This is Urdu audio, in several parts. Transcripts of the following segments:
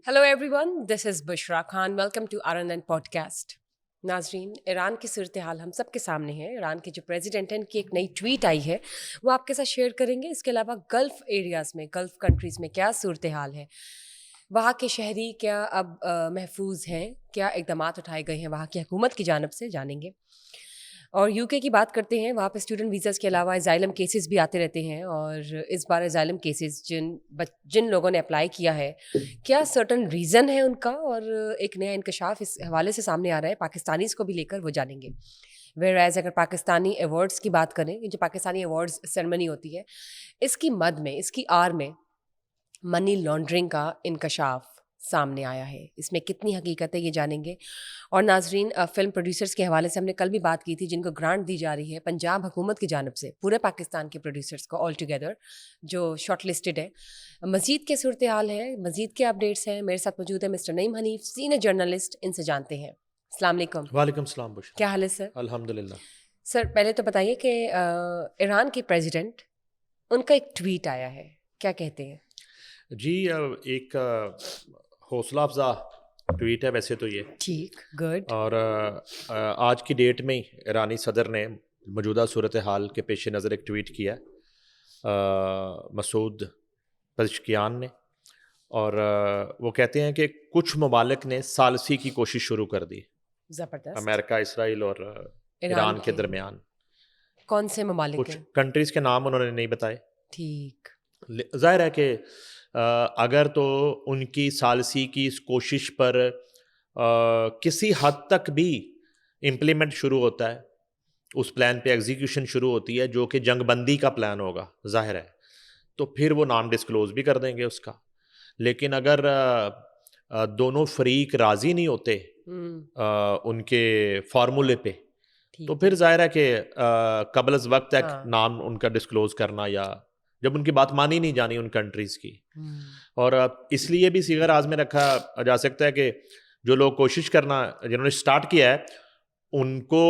Hello everyone, this is Bushra Khan. Welcome to RNN podcast. ناظرین، ایران کی صورتحال ہم سب کے سامنے ہے. ایران کے جو پریزیڈنٹ ہیں ان کی ایک نئی ٹویٹ آئی ہے، وہ آپ کے ساتھ شیئر کریں گے. اس کے علاوہ گلف ایریاز میں، گلف کنٹریز میں کیا صورتحال ہے، وہاں کے شہری کیا اب محفوظ ہیں، کیا اقدامات اٹھائے گئے ہیں وہاں کی حکومت کی جانب سے، جانیں گے. اور UK کی بات کرتے ہیں. وہاں پہ اسٹوڈنٹ ویزاز کے علاوہ اسائلم کیسز بھی آتے رہتے ہیں، اور اس بار اسائلم کیسز جن لوگوں نے اپلائی کیا ہے، کیا سرٹن ریزن ہے ان کا، اور ایک نیا انکشاف اس حوالے سے سامنے آ رہا ہے پاکستانیز کو بھی لے کر، وہ جانیں گے. ویئر ایز اگر پاکستانی ایوارڈس کی بات کریں، جو پاکستانی ایوارڈس سیرمنی ہوتی ہے، اس کی مد میں، اس کی آر میں منی لانڈرنگ کا انکشاف سامنے آیا ہے. اس میں کتنی حقیقت ہے، یہ جانیں گے. اور ناظرین، فلم پروڈیوسرز کے حوالے سے ہم نے کل بھی بات کی تھی، جن کو گرانٹ دی جا رہی ہے پنجاب حکومت کی جانب سے پورے پاکستان کے پروڈیوسرز کو آل ٹوگیدر، جو شارٹ لسٹڈ ہے. مزید کے صورتحال ہے، مزید کے اپڈیٹس ہیں. میرے ساتھ موجود ہے مسٹر نعیم حنیف، سینئر جرنلسٹ. ان سے جانتے ہیں. السلام علیکم. وعلیکم السلام بشرا. کیا حال ہے سر؟ الحمد للہ. سر پہلے تو بتائیے کہ ایران کے پریزیڈنٹ، ان کا ایک ٹویٹ آیا ہے، کیا کہتے ہیں؟ جی ایک حوصلہ افزا ٹویٹ ہے ویسے تو یہ، ٹھیک، گڈ. اور آج کی ڈیٹ میں ایرانی صدر نے موجودہ صورتحال کے پیش نظر ایک ٹویٹ کیا مسعود پزشکیان نے، اور وہ کہتے ہیں کہ کچھ ممالک نے ثالثی کی کوشش شروع کر دی. زبردست. امریکہ، اسرائیل اور ایران کے درمیان. کون سے ممالک کچھ ہیں؟ کنٹریز کے نام انہوں نے نہیں بتائے. ٹھیک. ظاہر ہے کہ اگر تو ان کی ثالثی کی اس کوشش پر کسی حد تک بھی امپلیمنٹ شروع ہوتا ہے، اس پلان پہ ایگزیکیوشن شروع ہوتی ہے جو کہ جنگ بندی کا پلان ہوگا، ظاہر ہے تو پھر وہ نام ڈسکلوز بھی کر دیں گے اس کا. لیکن اگر دونوں فریق راضی نہیں ہوتے ان کے فارمولے پہ، تو پھر ظاہر ہے کہ قبل از وقت ایک نام ان کا ڈسکلوز کرنا، یا جب ان کی بات مانی نہیں جانی ان کنٹریز کی. اور اس لیے بھی صیغہ راز میں رکھا جا سکتا ہے کہ جو لوگ کوشش کرنا، جنہوں نے سٹارٹ کیا ہے، ان کو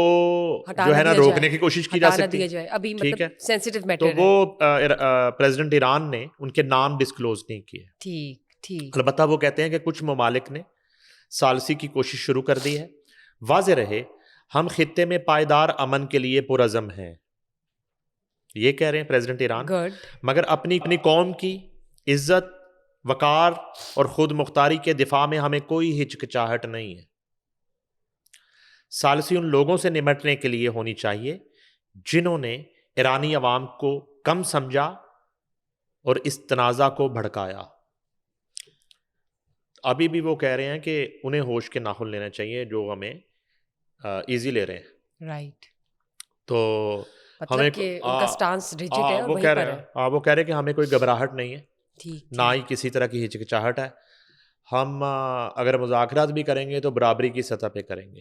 جو ہے نا روکنے کی کوشش کی جا سکتی ہے. ٹھیک ہے، تو وہ پریزیڈنٹ ایران نے ان کے نام ڈسکلوز نہیں کیے. ٹھیک. البتہ وہ کہتے ہیں کہ کچھ ممالک نے ثالثی کی کوشش شروع کر دی ہے. واضح رہے، ہم خطے میں پائیدار امن کے لیے پرعزم ہیں، یہ کہہ رہے ہیں پریزیڈنٹ ایران. مگر اپنی قوم کی عزت، وقار اور خود مختاری کے دفاع میں ہمیں کوئی ہچکچاہٹ نہیں ہے. ثالثی ان لوگوں سے نمٹنے کے لیے ہونی چاہیے جنہوں نے ایرانی عوام کو کم سمجھا اور اس تنازع کو بھڑکایا. ابھی بھی وہ کہہ رہے ہیں کہ انہیں ہوش کے ناخن لینا چاہیے جو ہمیں ایزی لے رہے ہیں. رائٹ. تو مطلب کہ ان کا سٹانس ریجڈ ہے، وہ کہہ رہے ہیں، وہ کہہ رہے ہیں کہ ہمیں کوئی گھبراہٹ نہیں ہے، نہ ہی کسی طرح کی ہچکچاہٹ ہے. ہم اگر مذاکرات بھی کریں گے تو برابری کی سطح پہ کریں گے.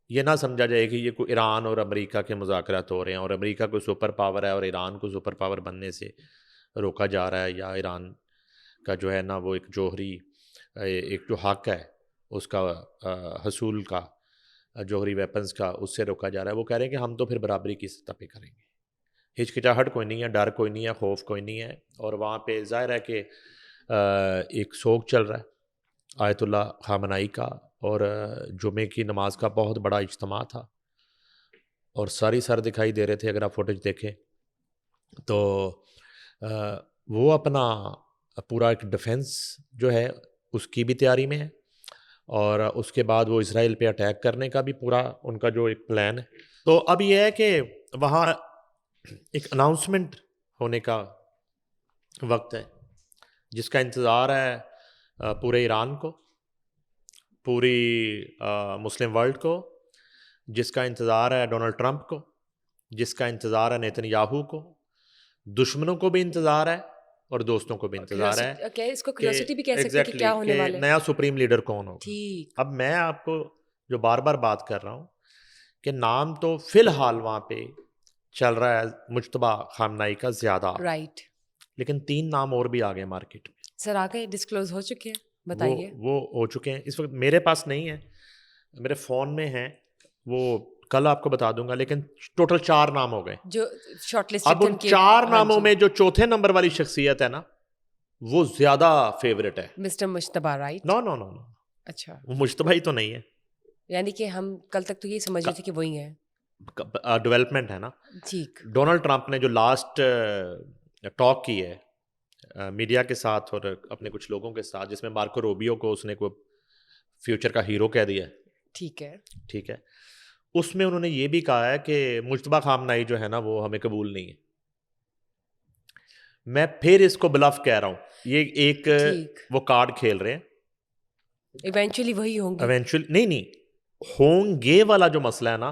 یہ نہ سمجھا جائے کہ یہ کوئی ایران اور امریکہ کے مذاکرات ہو رہے ہیں اور امریکہ کوئی سپر پاور ہے اور ایران کو سپر پاور بننے سے روکا جا رہا ہے، یا ایران کا جو ہے نا وہ ایک جوہری ایک جو حق ہے اس کا حصول کا، جوہری ویپنز کا، اس سے روکا جا رہا ہے. وہ کہہ رہے ہیں کہ ہم تو پھر برابری کی سطح پہ کریں گے. ہچکچاہٹ کوئی نہیں ہے، ڈر کوئی نہیں ہے، خوف کوئی نہیں ہے. اور وہاں پہ ظاہر ہے کہ ایک سوگ چل رہا ہے آیت اللہ خامنائی کا، اور جمعے کی نماز کا بہت بڑا اجتماع تھا اور ساری سر دکھائی دے رہے تھے. اگر آپ فوٹیج دیکھیں تو وہ اپنا پورا ایک ڈیفنس جو ہے اس کی بھی تیاری میں ہے، اور اس کے بعد وہ اسرائیل پہ اٹیک کرنے کا بھی پورا ان کا جو ایک پلان ہے. تو اب یہ ہے کہ وہاں ایک اناؤنسمنٹ ہونے کا وقت ہے جس کا انتظار ہے پورے ایران کو، پوری مسلم ورلڈ کو، جس کا انتظار ہے ڈونلڈ ٹرمپ کو، جس کا انتظار ہے نیتن یاہو کو. دشمنوں کو بھی انتظار ہے اور دوستوں کو بھی انتظار ہے اس کو کیوریوسٹی بھی کہہ سکتے ہیں کہ کیا ہونے والا ہے، نیا سپریم لیڈر کون ہوگا. ٹھیک. اب میں آپ کو جو بار بار بات کر رہا ہوں کہ نام تو فی الحال وہاں پہ چل رہا ہے مجتبیٰ خامنائی کا زیادہ، رائٹ، لیکن 3 نام اور بھی آ گئے مارکیٹ میں. سر آگے ڈسکلوز ہو چکے ہیں، بتائیے. وہ ہو چکے ہیں، اس وقت میرے پاس نہیں ہے، میرے فون میں ہیں، وہ کل آپ کو بتا دوں گا. لیکن ٹوٹل 4 نام ہو گئے جو شارٹ لسٹ. اب ان 4 ناموں میں جو چوتھے نمبر والی شخصیت ہے نا، وہ زیادہ فیوریٹ ہے. مسٹر مشتبہ رائٹ؟ نو نو نو نو, اچھا وہ مشتبہ ہی تو نہیں ہے. یعنی کہ ہم کل تک تو یہ سمجھ رہے تھے کہ وہی ہیں. ڈیولپمنٹ ہے نا. ٹھیک. ڈونلڈ ٹرمپ نے جو لاسٹ ٹاک کی ہے میڈیا کے ساتھ اور اپنے کچھ لوگوں کے ساتھ, جس میں مارکو روبیو کو اس نے کوئی فیوچر کا ہیرو کہہ دیا. ٹھیک ہے. ٹھیک ہے, اس میں انہوں نے یہ بھی کہا ہے کہ مجتبیٰ خامنہئی جو ہے نا وہ ہمیں قبول نہیں ہے. میں پھر اس کو بلف کہہ رہا ہوں, یہ ایک وہ کارڈ کھیل رہے ہیں. ایونچولی وہی ہوں گے. ایونچولی نہیں ہوں گے والا جو مسئلہ ہے نا,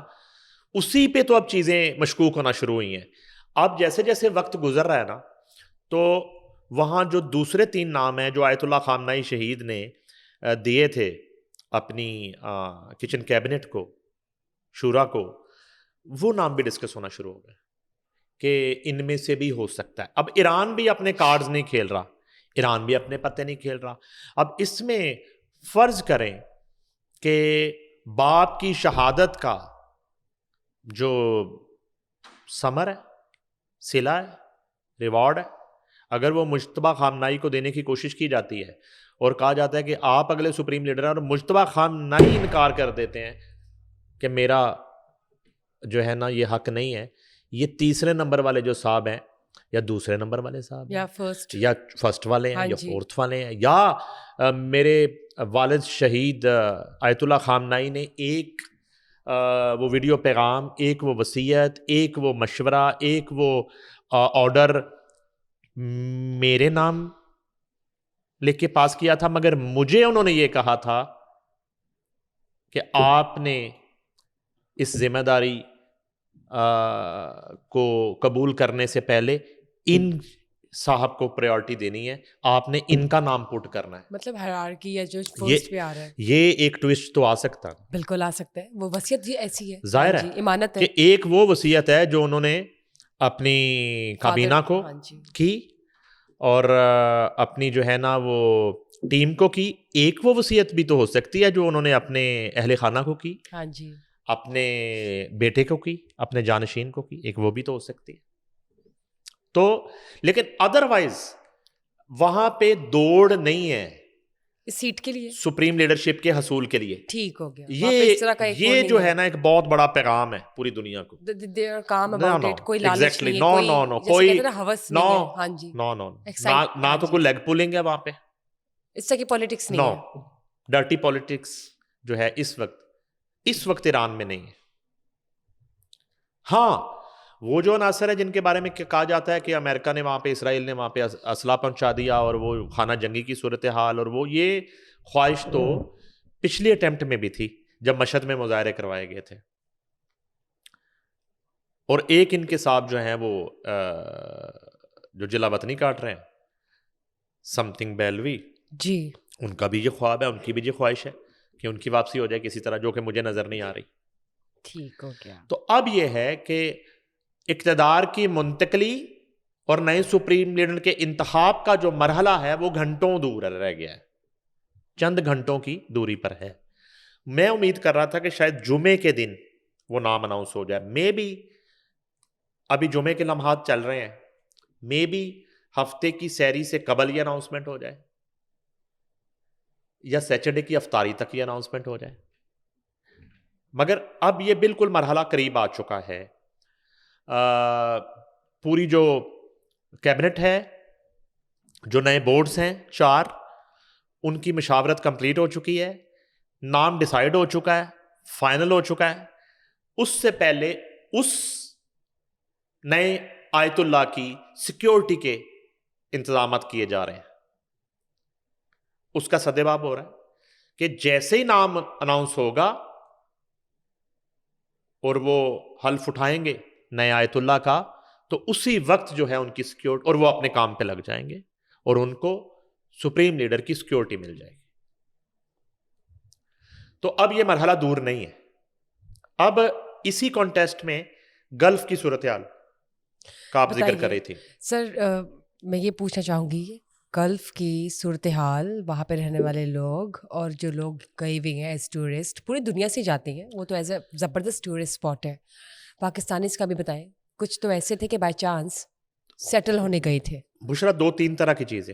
اسی پہ تو اب چیزیں مشکوک ہونا شروع ہوئی ہیں. اب جیسے جیسے وقت گزر رہا ہے نا, تو وہاں جو دوسرے 3 نام ہیں جو آیت اللہ خامنہئی شہید نے دیے تھے اپنی کچن کیبنٹ کو, شورا کو, وہ نام بھی ڈسکس ہونا شروع ہو گئے کہ ان میں سے بھی ہو سکتا ہے. اب ایران بھی اپنے کارڈز نہیں کھیل رہا, ایران بھی اپنے پتے نہیں کھیل رہا. اب اس میں فرض کریں کہ باپ کی شہادت کا جو ثمر ہے, صلہ ہے, ریوارڈ ہے, اگر وہ مجتبیٰ خامنہئی کو دینے کی کوشش کی جاتی ہے اور کہا جاتا ہے کہ آپ اگلے سپریم لیڈر ہیں, اور مجتبیٰ خامنہئی انکار کر دیتے ہیں کہ میرا جو ہے نا یہ حق نہیں ہے, یہ تیسرے نمبر والے جو صاحب ہیں یا دوسرے نمبر والے صاحب یا فرسٹ والے ہیں یا فورتھ والے ہیں, یا میرے والد شہید آیت اللہ خامنہئی نے ایک وہ ویڈیو پیغام, ایک وہ وصیت, ایک وہ مشورہ, ایک وہ آرڈر میرے نام لکھ کے پاس کیا تھا, مگر مجھے انہوں نے یہ کہا تھا کہ آپ نے اس ذمہ داری کو قبول کرنے سے پہلے ان صاحب کو پریورٹی دینی ہے, آپ نے ان کا نام پٹ کرنا ہے. مطلب ہائرارکی یا جو فرسٹ پہ آ رہا ہے, یہ ایک ٹوسٹ تو آ سکتا ہے, بالکل آ سکتا ہے. وہ وصیت جی ایسی ہے, ظاہر ہے امانت ہے کہ ایک وہ وصیت ہے جو انہوں نے اپنی کابینہ کو کی اور اپنی جو ہے نا وہ ٹیم کو کی. ایک وہ وصیت بھی تو ہو سکتی ہے جو انہوں نے اپنے اہل خانہ کو کی, ہاں جی, اپنے بیٹے کو کی, اپنے جانشین کو کی, ایک وہ بھی تو ہو سکتی ہے. تو لیکن ادروائز وہاں پہ دوڑ نہیں ہے اس سیٹ کے لیے, سپریم لیڈرشپ کے حصول کے لیے. ٹھیک ہو گیا. یہ جو ہے نا ایک بہت بڑا پیغام ہے پوری دنیا کو. کوئی لالچ نہیں ہے, کوئی ہوس نہیں ہے. ہاں جی, نہ تو کوئی لیگ پولنگ ہے وہاں پہ, اس طرح کی پالیٹکس نہیں ہے. ڈرٹی پالیٹکس جو ہے اس وقت ایران میں نہیں ہے. ہاں وہ جو عناصر ہے جن کے بارے میں کہا جاتا ہے کہ امریکہ نے وہاں پہ, اسرائیل نے وہاں پہ اسلحہ پہنچا دیا اور وہ خانہ جنگی کی صورتحال, اور وہ یہ خواہش تو پچھلی اٹیمپٹ میں بھی تھی جب مشہد میں مظاہرے کروائے گئے تھے. اور ایک ان کے صاحب جو ہیں وہ جو جلا وطنی کاٹ رہے ہیں, سم تھنگ بیلوی جی, ان کا بھی یہ خواب ہے, ان کی بھی یہ خواہش ہے کہ ان کی واپسی ہو جائے کسی طرح, جو کہ مجھے نظر نہیں آ رہی. ٹھیک ہو گیا. تو اب یہ ہے کہ اقتدار کی منتقلی اور نئے سپریم لیڈر کے انتخاب کا جو مرحلہ ہے وہ گھنٹوں دور رہ گیا ہے, چند گھنٹوں کی دوری پر ہے. میں امید کر رہا تھا کہ شاید جمعے کے دن وہ نام اناؤنس ہو جائے, مے بی ابھی جمعے کے لمحات چل رہے ہیں, مے بی ہفتے کی سیری سے قبل یہ اناؤنسمنٹ ہو جائے یا سیچرڈے کی افطاری تک یہ اناؤنسمنٹ ہو جائے. مگر اب یہ بالکل مرحلہ قریب آ چکا ہے. پوری جو کیبنٹ ہے, جو نئے بورڈز ہیں 4, ان کی مشاورت کمپلیٹ ہو چکی ہے, نام ڈیسائیڈ ہو چکا ہے, فائنل ہو چکا ہے. اس سے پہلے اس نئے آیت اللہ کی سیکیورٹی کے انتظامات کیے جا رہے ہیں. اس کا سدباب ہو رہا ہے کہ جیسے ہی نام اناؤنس ہوگا اور وہ حلف اٹھائیں گے نئے آیت اللہ کا, تو اسی وقت جو ہے ان کی سیکیورٹی, اور وہ اپنے کام پہ لگ جائیں گے اور ان کو سپریم لیڈر کی سیکیورٹی مل جائے گی. تو اب یہ مرحلہ دور نہیں ہے. اب اسی کانٹیسٹ میں گلف کی صورتحال کا آپ ذکر کر رہی تھی. سر میں یہ پوچھنا چاہوں گی, گلف کی صورتحال, وہاں پہ رہنے والے لوگ اور جو لوگ گئے ہوئے ہیں ایز ٹورسٹ, پوری دنیا سے جاتے ہیں, وہ تو ایز اے زبردست ٹورسٹ اسپاٹ ہے. پاکستانی اس کا بھی بتائیں, کچھ تو ایسے تھے کہ بائی چانس سیٹل ہونے گئے تھے. بشرا 2-3 طرح کی چیزیں.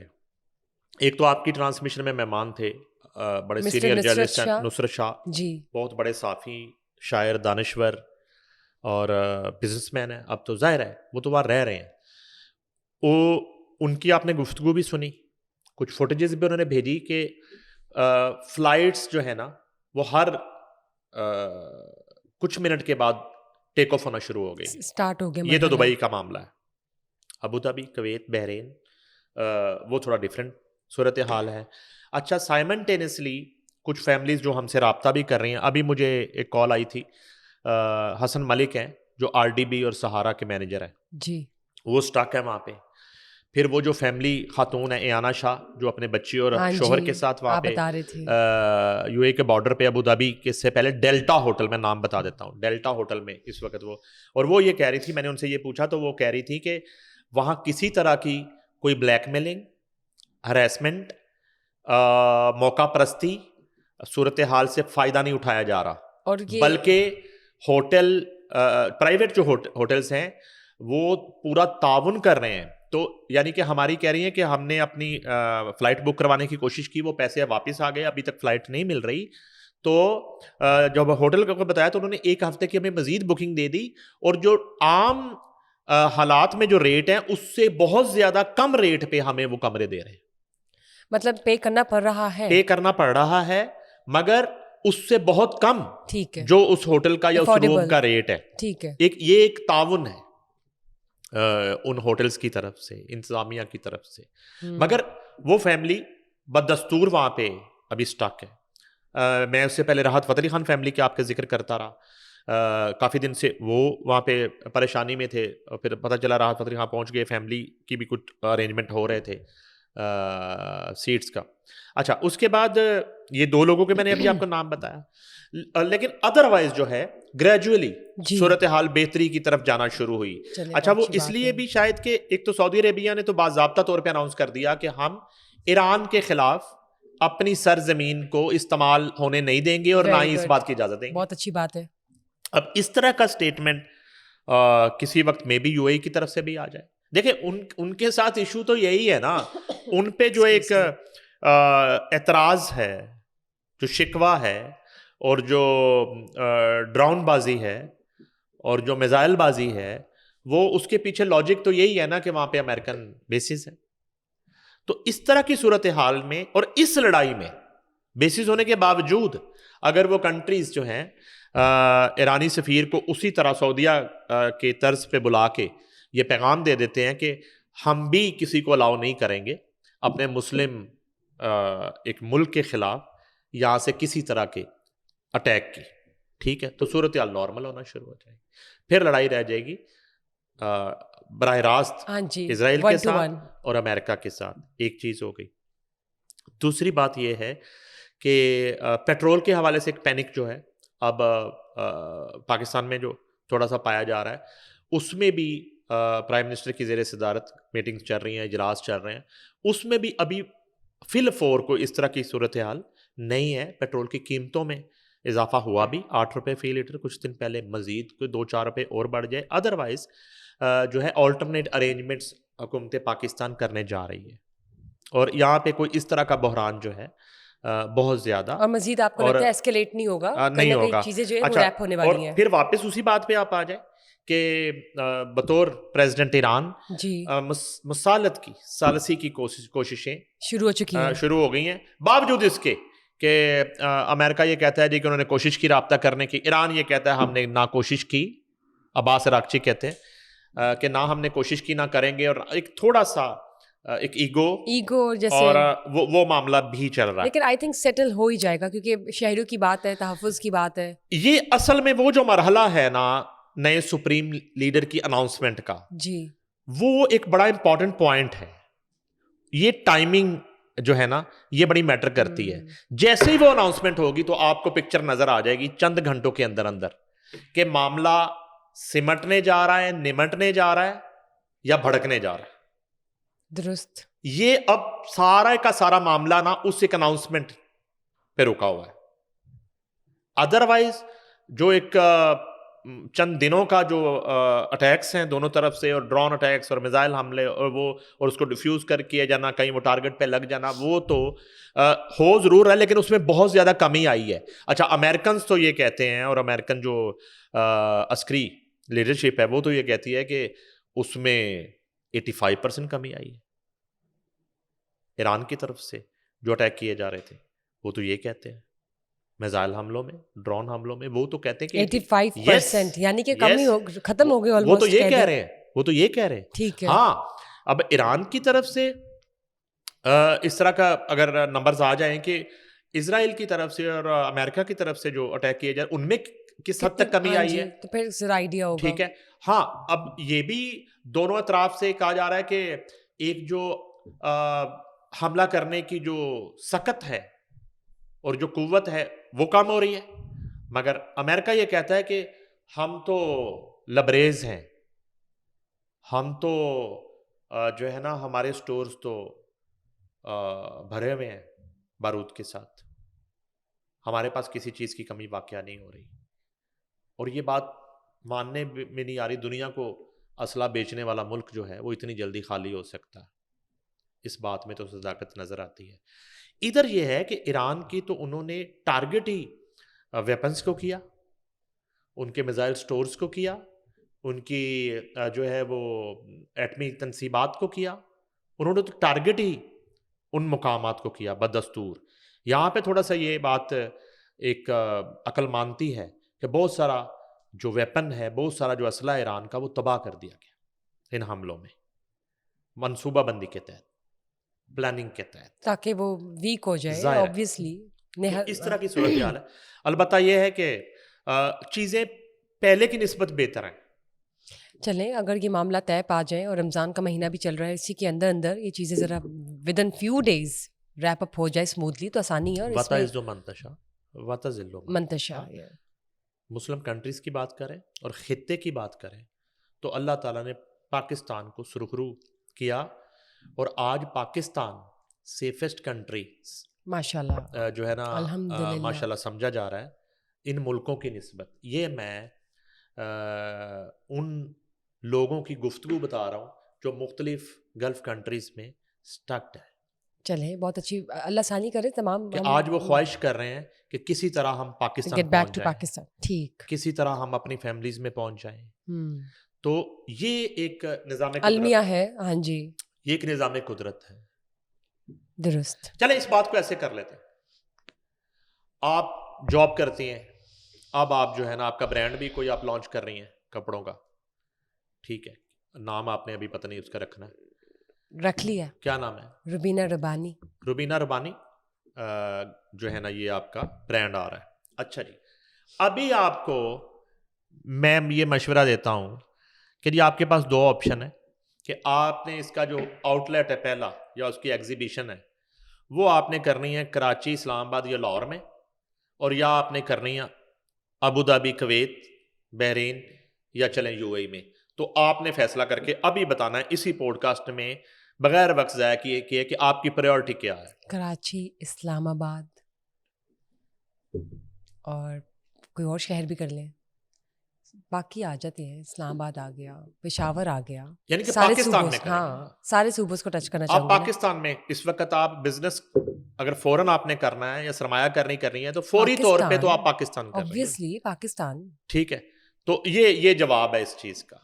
ایک تو آپ کی ٹرانسمیشن میں مہمان تھے بڑے مسٹر سینئر نصرت جرنلسٹ ہیں، شاہ نصرت شاہ، جی بہت بڑے صحافی، شاعر، دانشور اور بزنس مین ہیں. اب تو ظاہر ہے وہ تو وہاں رہ رہے ہیں. وہ ان کی آپ نے گفتگو بھی سنی، کچھ فوٹیجز بھی انہوں نے بھیجی کہ فلائٹس جو ہے نا وہ ہر کچھ منٹ کے بعد ٹیک آف ہونا شروع ہو گئی. اسٹارٹ ہو گیا یہ تو مرحلہ. دبئی کا معاملہ ہے. ابو ظہبی، کویت، بحرین وہ تھوڑا ڈفرینٹ صورتحال ہے. اچھا، سائمنٹینسلی کچھ فیملیز جو ہم سے رابطہ بھی کر رہی ہیں. ابھی مجھے ایک کال آئی تھی، حسن ملک ہیں جو RDB اور سہارا کے مینیجر ہیں، جی وہ اسٹاک ہے وہاں پہ. پھر وہ جو فیملی خاتون ہے ایانا شاہ جو اپنے بچی اور ہاں شوہر جی کے ساتھ وہاں آپ پہ بتا رہے تھے UAE کے بارڈر پہ ابو ظہبی کے سے پہلے ڈیلٹا ہوٹل، میں نام بتا دیتا ہوں، ڈیلٹا ہوٹل میں اس وقت وہ، اور وہ یہ کہہ رہی تھی، میں نے ان سے یہ پوچھا تو وہ کہہ رہی تھی کہ وہاں کسی طرح کی کوئی بلیک میلنگ، ہریسمنٹ، موقع پرستی صورتحال سے فائدہ نہیں اٹھایا جا رہا، اور یہ بلکہ ہوٹل پرائیویٹ جو ہوٹلز ہیں وہ پورا تعاون کر رہے ہیں. تو یعنی کہ ہماری کہہ رہی ہیں کہ ہم نے اپنی فلائٹ بک کروانے کی کوشش کی، وہ پیسے واپس آ گئے، ابھی تک فلائٹ نہیں مل رہی. تو جب ہوٹل کو بتایا تو انہوں نے 1 ہفتے کی ہمیں مزید بکنگ دے دی، اور جو عام حالات میں جو ریٹ ہیں اس سے بہت زیادہ کم ریٹ پہ ہمیں وہ کمرے دے رہے ہیں. مطلب پے کرنا پڑ رہا ہے، پے کرنا پڑ رہا ہے، مگر اس سے بہت کم ٹھیک ہے، جو اس ہوٹل کا یا اس روم افورڈیبل، کا ریٹ ہے. ٹھیک ہے. یہ ایک تعاون ہے ان ہوٹلز کی طرف سے، انتظامیہ کی طرف سے. مگر وہ فیملی بدستور وہاں پہ ابھی سٹک ہے. میں اس سے پہلے راحت فتح علی خان فیملی کے آپ کا ذکر کرتا رہا، کافی دن سے وہ وہاں پہ پریشانی میں تھے، اور پھر پتہ چلا راحت فتح علی خان پہنچ گئے، فیملی کی بھی کچھ ارینجمنٹ ہو رہے تھے سیٹس کا. اچھا، اس کے بعد یہ 2 لوگوں کے میں نے ابھی آپ کو نام بتایا. لیکن ادروائز جو ہے گریجولی صورتحال بہتری کی طرف جانا شروع ہوئی. اچھا، وہ اس لیے بھی شاید کہ ایک تو سعودی عربیہ نے تو باضابطہ طور پہ اناؤنس کر دیا کہ ہم ایران کے خلاف اپنی سرزمین کو استعمال ہونے نہیں دیں گے اور نہ ہی اس بات کی اجازت دیں گے. بہت اچھی بات ہے. اب اس طرح کا سٹیٹمنٹ کسی وقت میں بھی UAE کی طرف سے بھی آ جائے. دیکھیں ان کے ساتھ ایشو تو یہی ہے نا، ان پہ جو ایک اعتراض ہے، جو شکوہ ہے، اور جو ڈراؤن بازی ہے، اور جو میزائل بازی ہے، وہ اس کے پیچھے لاجک تو یہی ہے نا کہ وہاں پہ امریکن بیسز ہے. تو اس طرح کی صورتحال میں اور اس لڑائی میں بیسز ہونے کے باوجود اگر وہ کنٹریز جو ہیں ایرانی سفیر کو اسی طرح سعودیہ کے طرز پہ بلا کے یہ پیغام دے دیتے ہیں کہ ہم بھی کسی کو الاؤ نہیں کریں گے اپنے مسلم ایک ملک کے خلاف یہاں سے کسی طرح کے اٹیک کی، ٹھیک ہے، تو صورتحال نارمل ہونا شروع ہو جائے گی. پھر لڑائی رہ جائے گی براہ راست اسرائیل کے ساتھ اور امریکہ کے ساتھ. ایک چیز ہو گئی. دوسری بات یہ ہے کہ پیٹرول کے حوالے سے ایک پینک جو ہے اب پاکستان میں جو تھوڑا سا پایا جا رہا ہے، اس میں بھی پرائم منسٹر کی زیر صدارت میٹنگز چل رہی ہیں، اجلاس چل رہے ہیں، اس میں بھی ابھی فی الفور کو اس طرح کی صورتحال نہیں ہے. پیٹرول کی قیمتوں میں اضافہ ہوا بھی 8 روپے فی لیٹر، کچھ دن پہلے مزید کوئی 2-4 روپے اور بڑھ جائے. ادروائز جو ہے آلٹرنیٹ ارینجمنٹس حکومت پاکستان کرنے جا رہی ہے، اور یہاں پہ کوئی اس طرح کا بحران جو ہے بہت زیادہ اور مزید آپ کو لگتا ہے ایسکیلیٹ نہیں ہوگا، نہیں ہوگا. چیزیں جو ہے وہ اچھا، ریپ ہونے والی ہیں. اور پھر واپس اسی بات پہ آپ آ جائیں کہ بطور پریزیڈنٹ ایران جی مسالت کی ثالثی کی کوششیں شروع ہو چکی ہیں، شروع ہو گئی ہیں، باوجود اس کے کہ امریکہ یہ کہتا ہے جی کہ انہوں نے کوشش کی رابطہ کرنے کی، ایران یہ کہتا ہے ہم نے نہ کوشش کی. عباس عراقچی کہتے ہیں کہ نہ ہم نے کوشش کی نہ کریں گے، اور ایک تھوڑا سا ایک ایگو جیسے، اور وہ معاملہ بھی چل رہا ہے. لیکن آئی تھنک سیٹل ہو ہی جائے گا کیونکہ شہریوں کی بات ہے، تحفظ کی بات ہے. یہ اصل میں وہ جو مرحلہ ہے نا نئے سپریم لیڈر کی اناؤنسمنٹ کا، جی وہ ایک بڑا امپورٹنٹ پوائنٹ ہے. یہ ٹائمنگ جو ہے نا یہ بڑی میٹر کرتی ہے. جیسے ہی وہ اناؤنسمنٹ ہوگی تو آپ کو پکچر نظر آ جائے گی چند گھنٹوں کے اندر اندر کہ معاملہ سمٹنے جا رہا ہے، نمٹنے جا رہا ہے، یا بھڑکنے جا رہا ہے. درست. یہ اب سارا کا سارا معاملہ نا اس ایک اناؤنسمنٹ پہ رکا ہوا ہے. ادروائز جو ایک چند دنوں کا جو اٹیکس ہیں دونوں طرف سے، اور ڈرون اٹیکس اور میزائل حملے اور اس کو ڈیفیوز کر کیا جانا، کہیں وہ ٹارگٹ پہ لگ جانا، وہ تو ہو ضرور ہے، لیکن اس میں بہت زیادہ کمی آئی ہے. اچھا امریکنز تو یہ کہتے ہیں، اور امریکن جو عسکری لیڈرشپ ہے وہ تو یہ کہتی ہے کہ اس میں 85% کمی آئی ہے ایران کی طرف سے جو اٹیک کیے جا رہے تھے. وہ تو یہ کہتے ہیں میزائل حملوں میں، ڈرون حملوں میں، وہ تو کہتے ہیں کہ 85%، یعنی کہ کمی ختم ہو گئی آلموسٹ. وہ تو یہ کہہ رہے ہیں، وہ تو یہ کہہ رہے ہیں. ٹھیک ہے. ہاں اب ایران کی طرف سے اس طرح کا اگر نمبرز آ جائیں کہ اسرائیل کی طرف سے اور امریکہ کی طرف سے جو اٹیک کیے جائے ان میں کس حد تک کمی آئی ہے تو پھر ذرا آئیڈیا ہوگا. ٹھیک ہے. ہاں اب یہ بھی دونوں اطراف سے کہا جا رہا ہے کہ ایک جو حملہ کرنے کی جو سکت ہے اور جو قوت ہے وہ کم ہو رہی ہے، مگر امریکہ یہ کہتا ہے کہ ہم تو لبریز ہیں، ہم تو جو ہے نا ہمارے سٹورز تو بھرے ہوئے ہیں بارود کے ساتھ، ہمارے پاس کسی چیز کی کمی واقعہ نہیں ہو رہی. اور یہ بات ماننے میں نہیں آ رہی دنیا کو اسلحہ بیچنے والا ملک جو ہے وہ اتنی جلدی خالی ہو سکتا ہے. اس بات میں تو صداقت نظر آتی ہے. ادھر یہ ہے کہ ایران کی تو انہوں نے ٹارگٹ ہی ویپنز کو کیا، ان کے میزائل سٹورز کو کیا، ان کی جو ہے وہ ایٹمی تنصیبات کو کیا. انہوں نے تو ٹارگٹ ہی ان مقامات کو کیا بدستور. یہاں پہ تھوڑا سا یہ بات ایک عقل مانتی ہے کہ بہت سارا جو ویپن ہے، بہت سارا جو اسلحہ ایران کا وہ تباہ کر دیا گیا ان حملوں میں، منصوبہ بندی کے تحت، پلاننگ کے تحت، تاکہ وہ ویک ہو جائے. آبویسلی اس طرح کی صورتحال ہے. البتہ یہ ہے کہ چیزیں پہلے کی نسبت بہتر ہیں. چلیں اگر یہ معاملہ طے پا جائیں اور رمضان کا مہینہ بھی چل رہا ہے، اسی کے اندر اندر یہ چیزیں ذرا within few days wrap up ہو جائے اسموتھلی تو آسانی ہے. اور منتشا مسلم کنٹریز کی بات کریں اور خطے کی بات کریں تو اللہ تعالیٰ نے پاکستان کو سرخرو کیا، اور آج پاکستان سیفسٹ کنٹری ماشاءاللہ جو ہے نا ماشاءاللہ سمجھا جا رہا ہے ان ملکوں کی نسبت. یہ میں ان لوگوں کی گفتگو بتا رہا ہوں جو مختلف گلف کنٹریز میں سٹکڈ ہے. چلیں بہت اچھی، اللہ ثانی کرے تمام کہ آج وہ خواہش کر رہے ہیں کہ کسی طرح ہم پاکستان پہنچ جائیں، ٹھیک کسی طرح ہم اپنی فیملیز میں پہنچ جائیں. تو یہ ایک نظام المیہ ہے. ہاں جی، یہ ایک نظام قدرت ہے. درست. چلیں اس بات کو ایسے کر لیتے ہیں. آپ جاب کرتی ہیں، اب آپ جو ہے نا آپ کا برانڈ بھی کوئی آپ لانچ کر رہی ہیں کپڑوں کا، ٹھیک ہے، نام آپ نے ابھی پتہ نہیں اس کا رکھنا ہے، رکھ لیا. کیا نام ہے؟ روبینہ ربانی. روبینہ ربانی جو ہے نا یہ آپ کا برانڈ آ رہا ہے. اچھا جی، ابھی آپ کو میں یہ مشورہ دیتا ہوں کہ جی آپ کے پاس دو آپشن ہے کہ آپ نے اس کا جو آؤٹ لیٹ ہے پہلا یا اس کی ایگزیبیشن ہے وہ آپ نے کرنی ہے کراچی، اسلام آباد یا لاہور میں، اور یا آپ نے کرنی ہے ابو ظہبی، کویت، بحرین یا چلیں یو اے ای میں. تو آپ نے فیصلہ کر کے ابھی بتانا ہے اسی پوڈ کاسٹ میں بغیر وقت ضائع کیے کہ آپ کی پریورٹی کیا ہے. کراچی، اسلام آباد اور کوئی اور شہر بھی کر لیں، باقی آ جاتے ہیں. اسلام آباد آ گیا، پشاور آ گیا، یعنی کہ پاکستان میں. ہاں سارے صوبوں کو ٹچ کرنا چاہوں گا. آپ پاکستان میں اس وقت آپ بزنس اگر فوراً آپ نے کرنا ہے یا سرمایہ کرنی ہے تو فوری طور پہ تو آپ پاکستان کر رہے ہیں. obviously پاکستان. ٹھیک ہے، تو یہ جواب ہے اس چیز کا.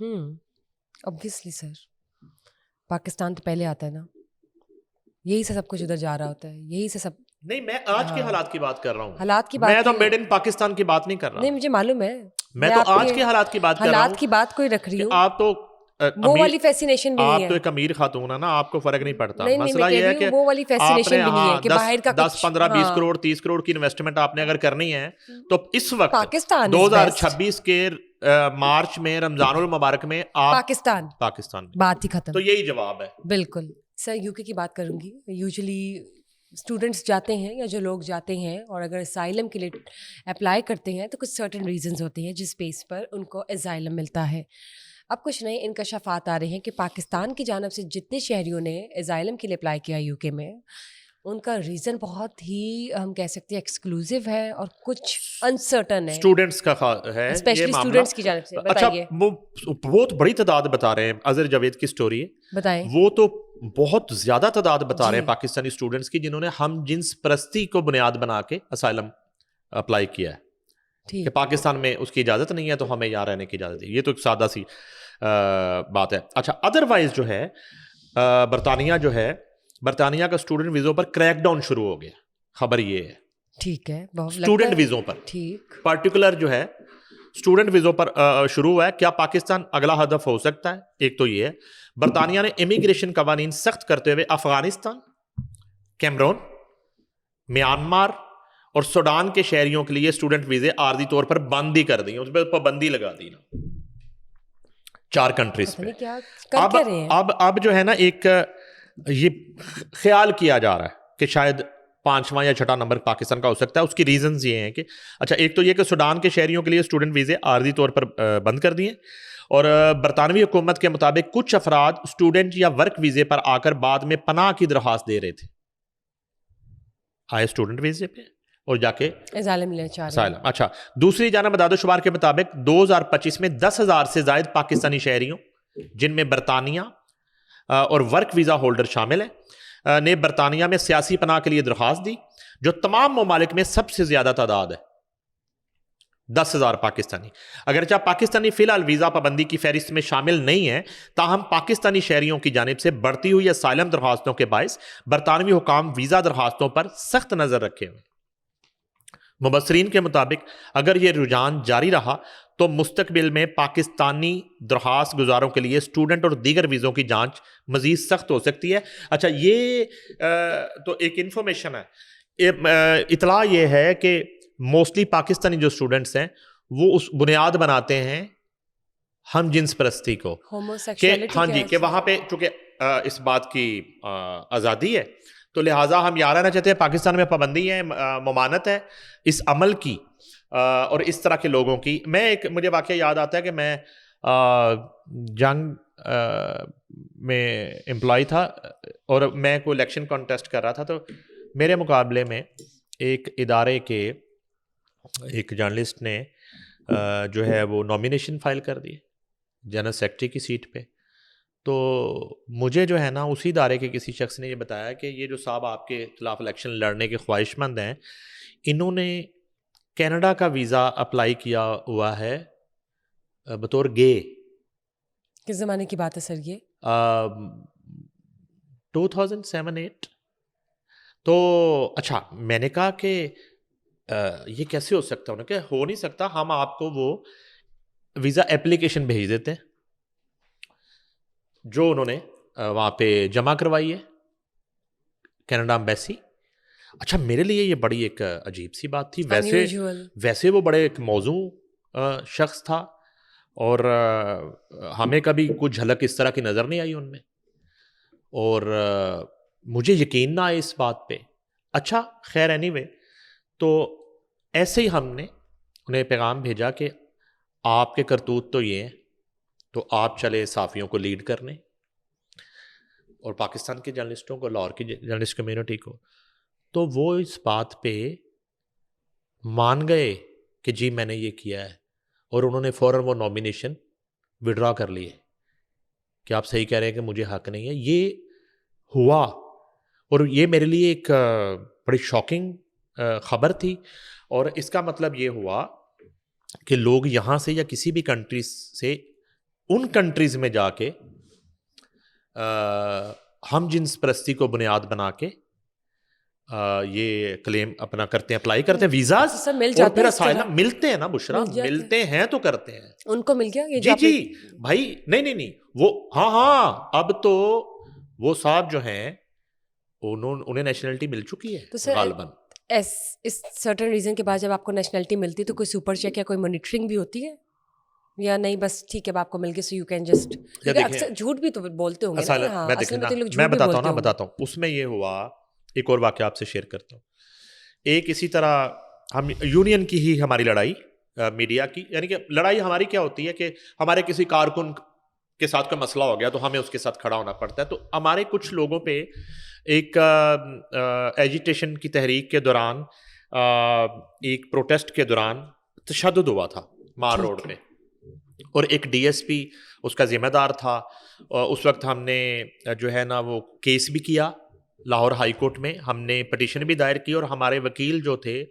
obviously سر، پاکستان تو پہلے آتا ہے نا، یہی سے سب کچھ ادھر جا رہا ہوتا ہے، یہی سے سب. نہیں، میں آج کے حالات کی بات کر رہا ہوں. حالات کی بات میں تو میڈ ان پاکستان کی بات نہیں کر رہا. نہیں مجھے معلوم ہے، میں تو آج کے حالات کی بات کر رہا ہوں. حالات کی بات کوئی رکھ رہی ہوں. آپ تو وہ والی فیسینیشن بھی نہیں ہے. آپ تو ایک امیر خاتون ہے نا، آپ کو فرق نہیں پڑتا. نہیں مسئلہ یہ ہے کہ وہ والی فیسینیشن بھی نہیں ہے کہ باہر کا 10 15 20 کروڑ 30 کروڑ کی انویسٹمنٹ آپ نے اگر کرنی ہے تو اس وقت پاکستان 2026 کے مارچ میں رمضان المبارک میں آپ پاکستان بات ہی ختم. تو یہی جواب ہے. بالکل سر. یو کے کی بات کروں گی. یوزلی اسٹوڈنٹس جاتے ہیں یا جو لوگ جاتے ہیں اور اگر اسائلم کے لیے اپلائی کرتے ہیں تو کچھ سرٹن ریزنز ہوتے ہیں جس بیس پر ان کو اسائلم ملتا ہے. اب کچھ نئے انکشافات آ رہے ہیں کہ پاکستان کی جانب سے جتنے شہریوں نے اسائلم کے لیے اپلائی کیا یو کے میں ان کا ریزن بہت ہی ہم کہہ سکتے ہیں ایکسکلوسیو ہے اور کچھ انسرٹن ہے, اسٹوڈنٹس کا ہے یہ اسپیشلی معاملہ. اسٹوڈنٹس کی جانب سے. اچھا بتائیے. وہ بہت بڑی تعداد بتا رہے ہیں, اظہر جاوید کی سٹوری ہے, بتائیں. وہ تو بہت زیادہ تعداد بتا رہے ہیں جی. پاکستانی اسٹوڈنٹس کی جنہوں نے ہم جنس پرستی کو بنیاد بنا کے اسائلم اپلائی کیا ہے کہ پاکستان میں اس کی اجازت نہیں ہے تو ہمیں یہاں رہنے کی اجازت ہے. یہ تو ایک سادہ سی بات ہے. اچھا ادروائز جو ہے برطانیہ جو ہے, برطانیہ کا اسٹوڈنٹ ویزوں پر کریک ڈاؤن شروع ہو گیا. خبر یہ ہے ٹھیک ہے, اسٹوڈنٹ ویزوں پر ٹھیک پرٹیکولر جو ہے اسٹوڈنٹ ویزوں پر شروع ہوا ہے. کیا پاکستان اگلا ہدف ہو سکتا ہے؟ ایک تو یہ ہے برطانیہ نے امیگریشن قوانین سخت کرتے ہوئے افغانستان, کیمرون, میانمار اور سوڈان کے شہریوں کے لیے اسٹوڈنٹ ویزے عارضی طور پر بند ہی کر دی, اس پہ پابندی لگا دی نا 4 کنٹریز پہ. اب جو ہے نا ایک یہ خیال کیا جا رہا ہے کہ شاید 5واں یا 6واں نمبر پاکستان کا ہو سکتا ہے. اس کی ریزنز یہ ہیں کہ اچھا ایک تو یہ کہ سوڈان کے شہریوں کے لیے اسٹوڈنٹ ویزے عارضی طور پر بند کر دیے, اور برطانوی حکومت کے مطابق کچھ افراد اسٹوڈنٹ یا ورک ویزے پر آ کر بعد میں پناہ کی درخواست دے رہے تھے, آئے اسٹوڈنٹ ویزے پہ اور جا کے اسائلم لینا چاہ رہے ہیں. اچھا دوسری جانب اعداد و شمار کے مطابق 2025 میں 10,000 سے زائد پاکستانی شہریوں جن میں برطانیہ اور ورک ویزا ہولڈر شامل ہیں نے برطانیہ میں سیاسی پناہ کے لیے درخواست دی, جو تمام ممالک میں سب سے زیادہ تعداد ہے. 10,000 پاکستانی. اگرچہ پاکستانی فی الحال ویزا پابندی کی فہرست میں شامل نہیں ہے, تاہم پاکستانی شہریوں کی جانب سے بڑھتی ہوئی اسائلم درخواستوں کے باعث برطانوی حکام ویزا درخواستوں پر سخت نظر رکھے ہوئے. مبصرین کے مطابق اگر یہ رجحان جاری رہا تو مستقبل میں پاکستانی درخواست گزاروں کے لیے اسٹوڈنٹ اور دیگر ویزوں کی جانچ مزید سخت ہو سکتی ہے. اچھا یہ تو ایک انفارمیشن ہے. اطلاع یہ ہے کہ موسٹلی پاکستانی جو اسٹوڈنٹس ہیں وہ اس بنیاد بناتے ہیں ہم جنس پرستی کو کہ ہاں جی کہ وہاں پہ چونکہ اس بات کی آزادی ہے تو لہٰذا ہم یہاں رہنا چاہتے ہیں. پاکستان میں پابندی ہے, ممانت ہے اس عمل کی اور اس طرح کے لوگوں کی. مجھے واقعہ یاد آتا ہے کہ میں جنگ میں امپلائی تھا اور میں کوئی الیکشن کانٹیسٹ کر رہا تھا, تو میرے مقابلے میں ایک ادارے کے ایک جرنلسٹ نے جو ہے وہ نامینیشن فائل کر دی جنرل سیکرٹری کی سیٹ پہ. تو مجھے جو ہے نا اسی ادارے کے کسی شخص نے یہ بتایا کہ یہ جو صاحب آپ کے خلاف الیکشن لڑنے کے خواہش مند ہیں, انہوں نے کینیڈا کا ویزا اپلائی کیا ہوا ہے بطور گے. کس زمانے کی بات ہے سر یہ؟ 2007-8. تو اچھا میں نے کہا کہ یہ کیسے ہو سکتا ہے؟ کہ ہو نہیں سکتا, ہم آپ کو وہ ویزا اپلیکیشن بھیج دیتے ہیں جو انہوں نے وہاں پہ جمع کروائی ہے کینیڈا ایمبیسی. اچھا میرے لیے یہ بڑی ایک عجیب سی بات تھی. ویسے وہ بڑے ایک موزوں شخص تھا اور ہمیں کبھی کچھ جھلک اس طرح کی نظر نہیں آئی ان میں, اور مجھے یقین نہ آئے اس بات پہ. اچھا خیر اینی وے, تو ایسے ہی ہم نے انہیں پیغام بھیجا کہ آپ کے کرتوت تو یہ ہیں, تو آپ چلے صحافیوں کو لیڈ کرنے اور پاکستان کے جرنلسٹوں کو, لاہور کی جرنلسٹ کمیونٹی کو. تو وہ اس بات پہ مان گئے کہ جی میں نے یہ کیا ہے, اور انہوں نے فوراً وہ نامینیشن وڈرا کر لیے کہ آپ صحیح کہہ رہے ہیں کہ مجھے حق نہیں ہے. یہ ہوا اور یہ میرے لیے ایک بڑی شاکنگ خبر تھی, اور اس کا مطلب یہ ہوا کہ لوگ یہاں سے یا کسی بھی کنٹریز سے ان کنٹریز میں جا کے ہم جنس پرستی کو بنیاد بنا کے یہ کلیم اپنا کرتے ہیں, اپلائی کرتے ہیں ویزاز, اور پھر اسائلم ملتے ہیں نا بشرا, ملتے ہیں تو کرتے ہیں. ان کو مل گیا جی جی بھائی, نہیں وہ ہاں اب تو وہ صاحب جو ہیں انہیں نیشنلٹی مل چکی ہے غالباً. اس سرٹن ریزن کے بعد جب آپ کو نیشنلٹی ملتی تو کوئی سپر چیک یا کوئی مانیٹرنگ بھی ہوتی ہے یا نہیں؟ بس ٹھیک ہے آپ کو مل گئے سو یو کین جسٹ, اکثر جھوٹ بھی تو بولتے ہوں گے. میں بتاتا ہوں اس میں یہ ہوا. ایک اور واقعہ آپ سے شیئر کرتا ہوں. ایک اسی طرح ہم یونین کی ہی ہماری لڑائی میڈیا کی, یعنی کہ لڑائی ہماری کیا ہوتی ہے کہ ہمارے کسی کارکن کے ساتھ کوئی مسئلہ ہو گیا تو ہمیں اس کے ساتھ کھڑا ہونا پڑتا ہے. تو ہمارے کچھ لوگوں پہ ایک ایجیٹیشن کی تحریک کے دوران, ایک پروٹیسٹ کے دوران تشدد ہوا تھا مار روڈ پہ, اور ایک ڈی ایس پی اس کا ذمہ دار تھا. اس وقت ہم نے جو ہے نا وہ کیس بھی کیا لاہور ہائی کورٹ میں, ہم نے پٹیشن بھی دائر کی, اور ہمارے وکیل جو تھے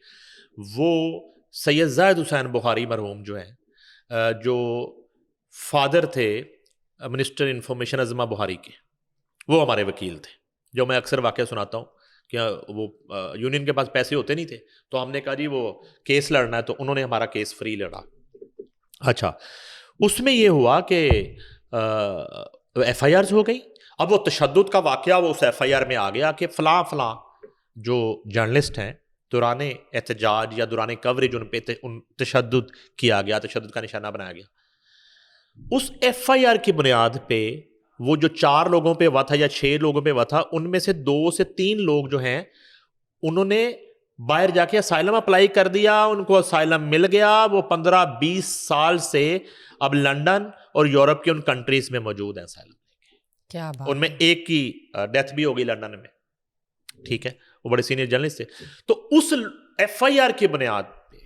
وہ سید زاہد حسین بخاری مرحوم جو ہیں, جو فادر تھے منسٹر انفارمیشن عظمہ بخاری کے, وہ ہمارے وکیل تھے. جو میں اکثر واقعہ سناتا ہوں کہ وہ یونین کے پاس پیسے ہوتے نہیں تھے, تو ہم نے کہا جی وہ کیس لڑنا ہے, تو انہوں نے ہمارا کیس فری لڑا. اچھا, اس میں یہ ہوا کہ ایف آئی آرز ہو گئی. اب وہ تشدد کا واقعہ وہ اس ایف آئی آر میں آ گیا کہ فلاں فلاں جو جرنلسٹ ہیں دوران احتجاج یا دوران کوریج ان پہ تشدد کیا گیا, تشدد کا نشانہ بنایا گیا. اس ایف آئی آر کی بنیاد پہ وہ جو 4 لوگوں پہ ہوا تھا یا 6 لوگوں پہ ہوا تھا, ان میں سے 2 سے 3 لوگ جو ہیں انہوں نے باہر جا کے اسائلم اپلائی کر دیا, ان کو اسائلم مل گیا. وہ 15-20 سال سے اب لنڈن اور یورپ کے ان کنٹریز میں موجود ہیں اسائلم. کیا بات, ان میں ایک کی ڈیتھ بھی ہو گئی لنڈن میں, ٹھیک ہے, وہ بڑے سینئر جرنلسٹ تھے. تو اس ایف آئی آر کی بنیاد پہ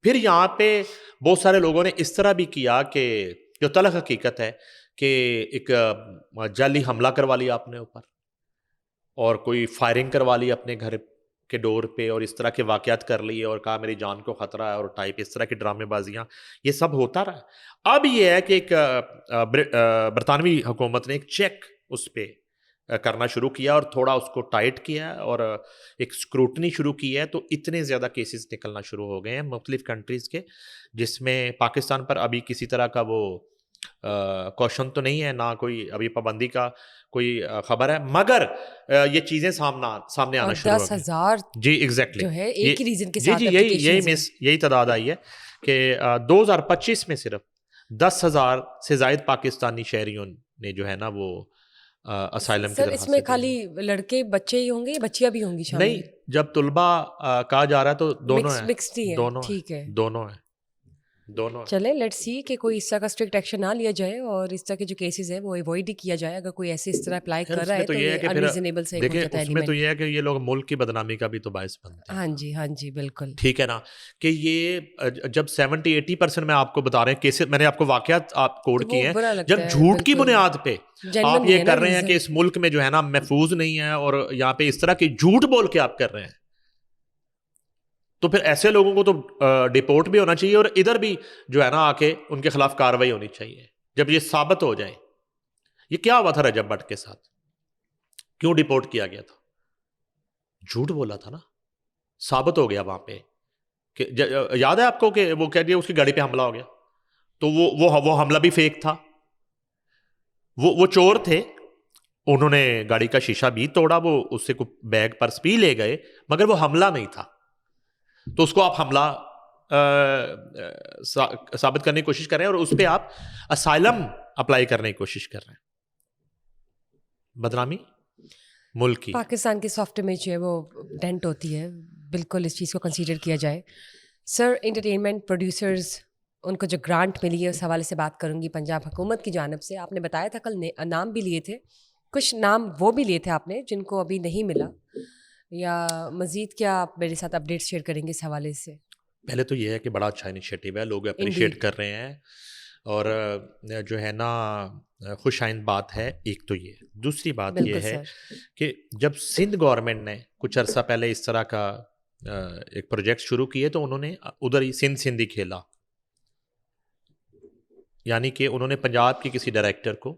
پھر یہاں پہ بہت سارے لوگوں نے اس طرح بھی کیا کہ جو تلخ حقیقت ہے کہ ایک جعلی حملہ کروا لیا اپنے اوپر, اور کوئی فائرنگ کروا لی اپنے گھر کے ڈور پہ, اور اس طرح کے واقعات کر لیے, اور کہا میری جان کو خطرہ ہے, اور ٹائپ اس طرح کی ڈرامے بازیاں, یہ سب ہوتا رہا. اب یہ ہے کہ ایک برطانوی حکومت نے ایک چیک اس پہ کرنا شروع کیا, اور تھوڑا اس کو ٹائٹ کیا, اور ایک اسکروٹنی شروع کی ہے. تو اتنے زیادہ کیسز نکلنا شروع ہو گئے ہیں مختلف کنٹریز کے, جس میں پاکستان پر ابھی کسی طرح کا وہ کوشن تو نہیں ہے, نہ کوئی ابھی پابندی کا کوئی خبر ہے, مگر یہ چیزیں سامنے آنا شروع ہو گئی. 10,000 جی ایگزیکٹلی, جو ہے ایک ہی ریزن کے جی ساتھ جی یہی تعداد آئی ہے کہ 2025 میں صرف 10,000 سے زائد پاکستانی شہریوں نے جو ہے نا وہ اسائلم کی سر, درخواست اس میں خالی لڑکے بچے ہی ہوں گے یا بچیاں بھی ہوں گی شامل؟ نہیں, جب طلبہ کہا جا رہا ہے تو دونوں ہیں, مکسڈ ہی ہے, دونوں ٹھیک ہے, دونوں ہیں. چلے لیٹس سی کہ کوئی اس طرح کا اسٹرکٹ ایکشن نہ لیا جائے, اور اس طرح کے جو کیسز ہیں وہ ایوائڈ ہی کیا جائے. اگر کوئی ایسے اس طرح اپلائی کر رہا ہے تو یہ انریزنیبل سے ایک ہو جاتا ہے. اس میں تو یہ ہے کہ یہ لوگ ملک کی بدنامی کا بھی تو باعث بنتے ہیں. ہاں جی, ہاں جی, بالکل ٹھیک ہے نا, کہ یہ جب 70-80% میں آپ کو بتا رہے ہیں کیسز, میں نے آپ کو واقعات آپ کوڈ کیے ہیں, جب جھوٹ کی بنیاد پہ آپ یہ کر رہے ہیں کہ اس ملک میں جو ہے نا محفوظ نہیں ہے, اور یہاں پہ اس طرح کی جھوٹ بول کے آپ کر رہے ہیں, تو پھر ایسے لوگوں کو تو ڈیپورٹ بھی ہونا چاہیے, اور ادھر بھی جو ہے نا آ کے ان کے خلاف کارروائی ہونی چاہیے جب یہ ثابت ہو جائے. یہ کیا ہوا تھا رجب بٹ کے ساتھ, کیوں ڈیپورٹ کیا گیا تھا؟ جھوٹ بولا تھا نا, ثابت ہو گیا وہاں پہ کہ یاد ہے آپ کو کہ وہ کہہ دیا اس کی گاڑی پہ حملہ ہو گیا, تو وہ حملہ بھی فیک تھا. وہ چور تھے, انہوں نے گاڑی کا شیشہ بھی توڑا, وہ اس سے کوئی بیگ پرس بھی لے گئے, مگر وہ حملہ نہیں تھا. تو اس کو آپ حملہ ثابت کرنے کی کوشش کر رہے ہیں, اور اس پہ آپ اسائلم اپلائی کرنے کی کوشش کر رہے ہیں. بدنامی ملک کی, پاکستان کی سافٹ امیج جو ہے وہ ڈینٹ ہوتی ہے, بالکل اس چیز کو کنسیڈر کیا جائے. سر, انٹرٹینمنٹ پروڈیوسرز, ان کو جو گرانٹ ملی ہے اس حوالے سے بات کروں گی پنجاب حکومت کی جانب سے. آپ نے بتایا تھا کل نام بھی لیے تھے, کچھ نام وہ بھی لیے تھے آپ نے جن کو ابھی نہیں ملا, یا مزید کیا آپ میرے ساتھ اپڈیٹ شیئر کریں گے اس حوالے سے؟ پہلے تو یہ ہے کہ بڑا اچھا انیشیٹو ہے, لوگ اپریشیٹ کر رہے ہیں, اور جو ہے نا خوش آئند بات ہے. ایک تو یہ, دوسری بات یہ ہے کہ جب سندھ گورنمنٹ نے کچھ عرصہ پہلے اس طرح کا ایک پروجیکٹ شروع کیے, تو انہوں نے ادھر ہی سندھی کھیلا, یعنی کہ انہوں نے پنجاب کے کسی ڈائریکٹر کو,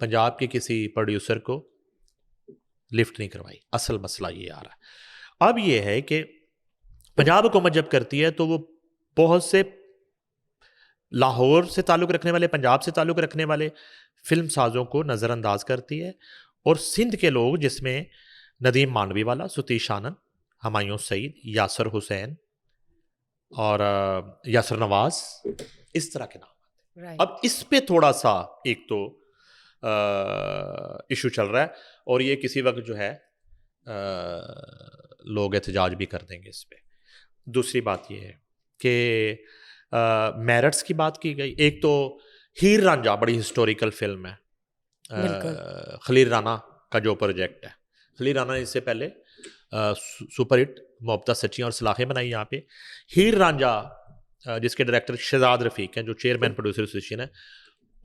پنجاب کے کسی پروڈیوسر کو لفٹ نہیں کروائی. اصل مسئلہ یہ آ رہا ہے. اب یہ ہے کہ پنجاب حکومت جب کرتی ہے تو وہ بہت سے لاہور سے تعلق رکھنے والے, پنجاب سے تعلق رکھنے والے فلم سازوں کو نظر انداز کرتی ہے, اور سندھ کے لوگ جس میں ندیم مانوی والا, ستیش آنند, ہمایوں سعید, یاسر حسین اور یاسر نواز, اس طرح کے نام آتے ہیں. اب اس پہ تھوڑا سا ایک تو ایشو چل رہا ہے, اور یہ کسی وقت جو ہے لوگ احتجاج بھی کر دیں گے اس پہ. دوسری بات یہ ہے کہ میرٹس کی بات کی گئی. ایک تو ہیر رانجھا بڑی ہسٹوریکل فلم ہے, خلیل رانا کا جو پروجیکٹ ہے. خلیل رانا نے اس سے پہلے سپر ہٹ محبتہ سچیاں اور سلاخیں بنائی یہاں پہ. ہیر رانجھا جس کے ڈائریکٹر شہزاد رفیق ہیں, جو چیئرمین پروڈیوسر ایسوسیشن ہے,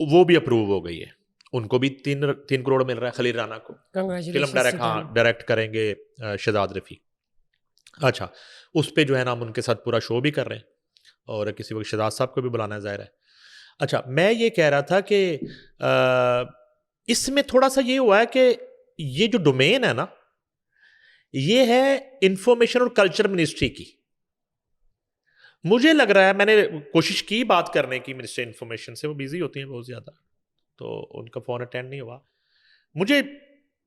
وہ بھی اپروو ہو گئی ہے. ان کو بھی 3 کروڑ مل رہا ہے خلیل رانا کو. فلم ڈائریکٹ کریں گے شہزاد رفیق. اچھا, اس پہ جو ہے نا ہم ان کے ساتھ پورا شو بھی کر رہے ہیں, اور کسی وقت شہزاد صاحب کو بھی بلانا ہے, ظاہر ہے. اچھا, میں یہ کہہ رہا تھا کہ اس میں تھوڑا سا یہ ہوا ہے کہ یہ جو ڈومین ہے نا, یہ ہے انفارمیشن اور کلچر منسٹری کی. مجھے لگ رہا ہے, میں نے کوشش کی بات کرنے کی منسٹری انفارمیشن سے, وہ بیزی ہوتی ہیں بہت زیادہ, تو ان کا فون اٹینڈ نہیں ہوا. مجھے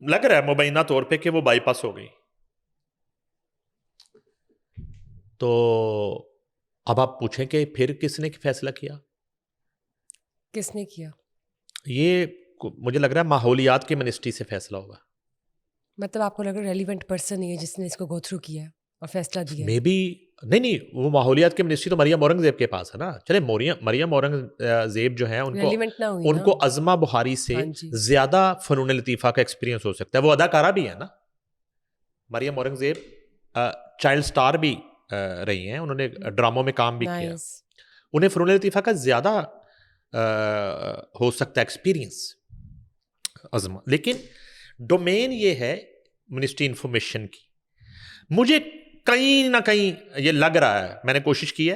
لگ رہا ہے مبینہ طور پہ کہ وہ بائی پاس ہو گئی. تو اب آپ پوچھیں کہ پھر کس نے فیصلہ کیا؟ کس نے کیا؟ یہ مجھے لگ رہا ہے ماحولیات کی منسٹری سے فیصلہ ہوگا. مطلب آپ کو لگ رہا ہے ریلیونٹ پرسن ہی ہے جس نے اس کو گو تھرو کیا اور فیصلہ دیا؟ مے بی نہیں, وہ ماحولیات کی منسٹری تو مریم اورنگزیب کے پاس ہے نا. چلے مریم اورنگزیب جو ہیں ان کو عظمہ بخاری سے زیادہ فنون لطیفہ کا ایکسپیرینس ہو سکتا ہے. وہ اداکارہ بھی ہے نا. مریم اورنگزیب چائلڈ سٹار بھی رہی ہیں, انہوں نے ڈراموں میں کام بھی کیا. انہیں فنون لطیفہ کا زیادہ ہو سکتا ہے ایکسپیرینس عظمہ. لیکن ڈومین یہ ہے منسٹری انفارمیشن کی. مجھے کہیں نہ کہیں یہ لگ رہا ہے, میں نے کوشش کی ہے,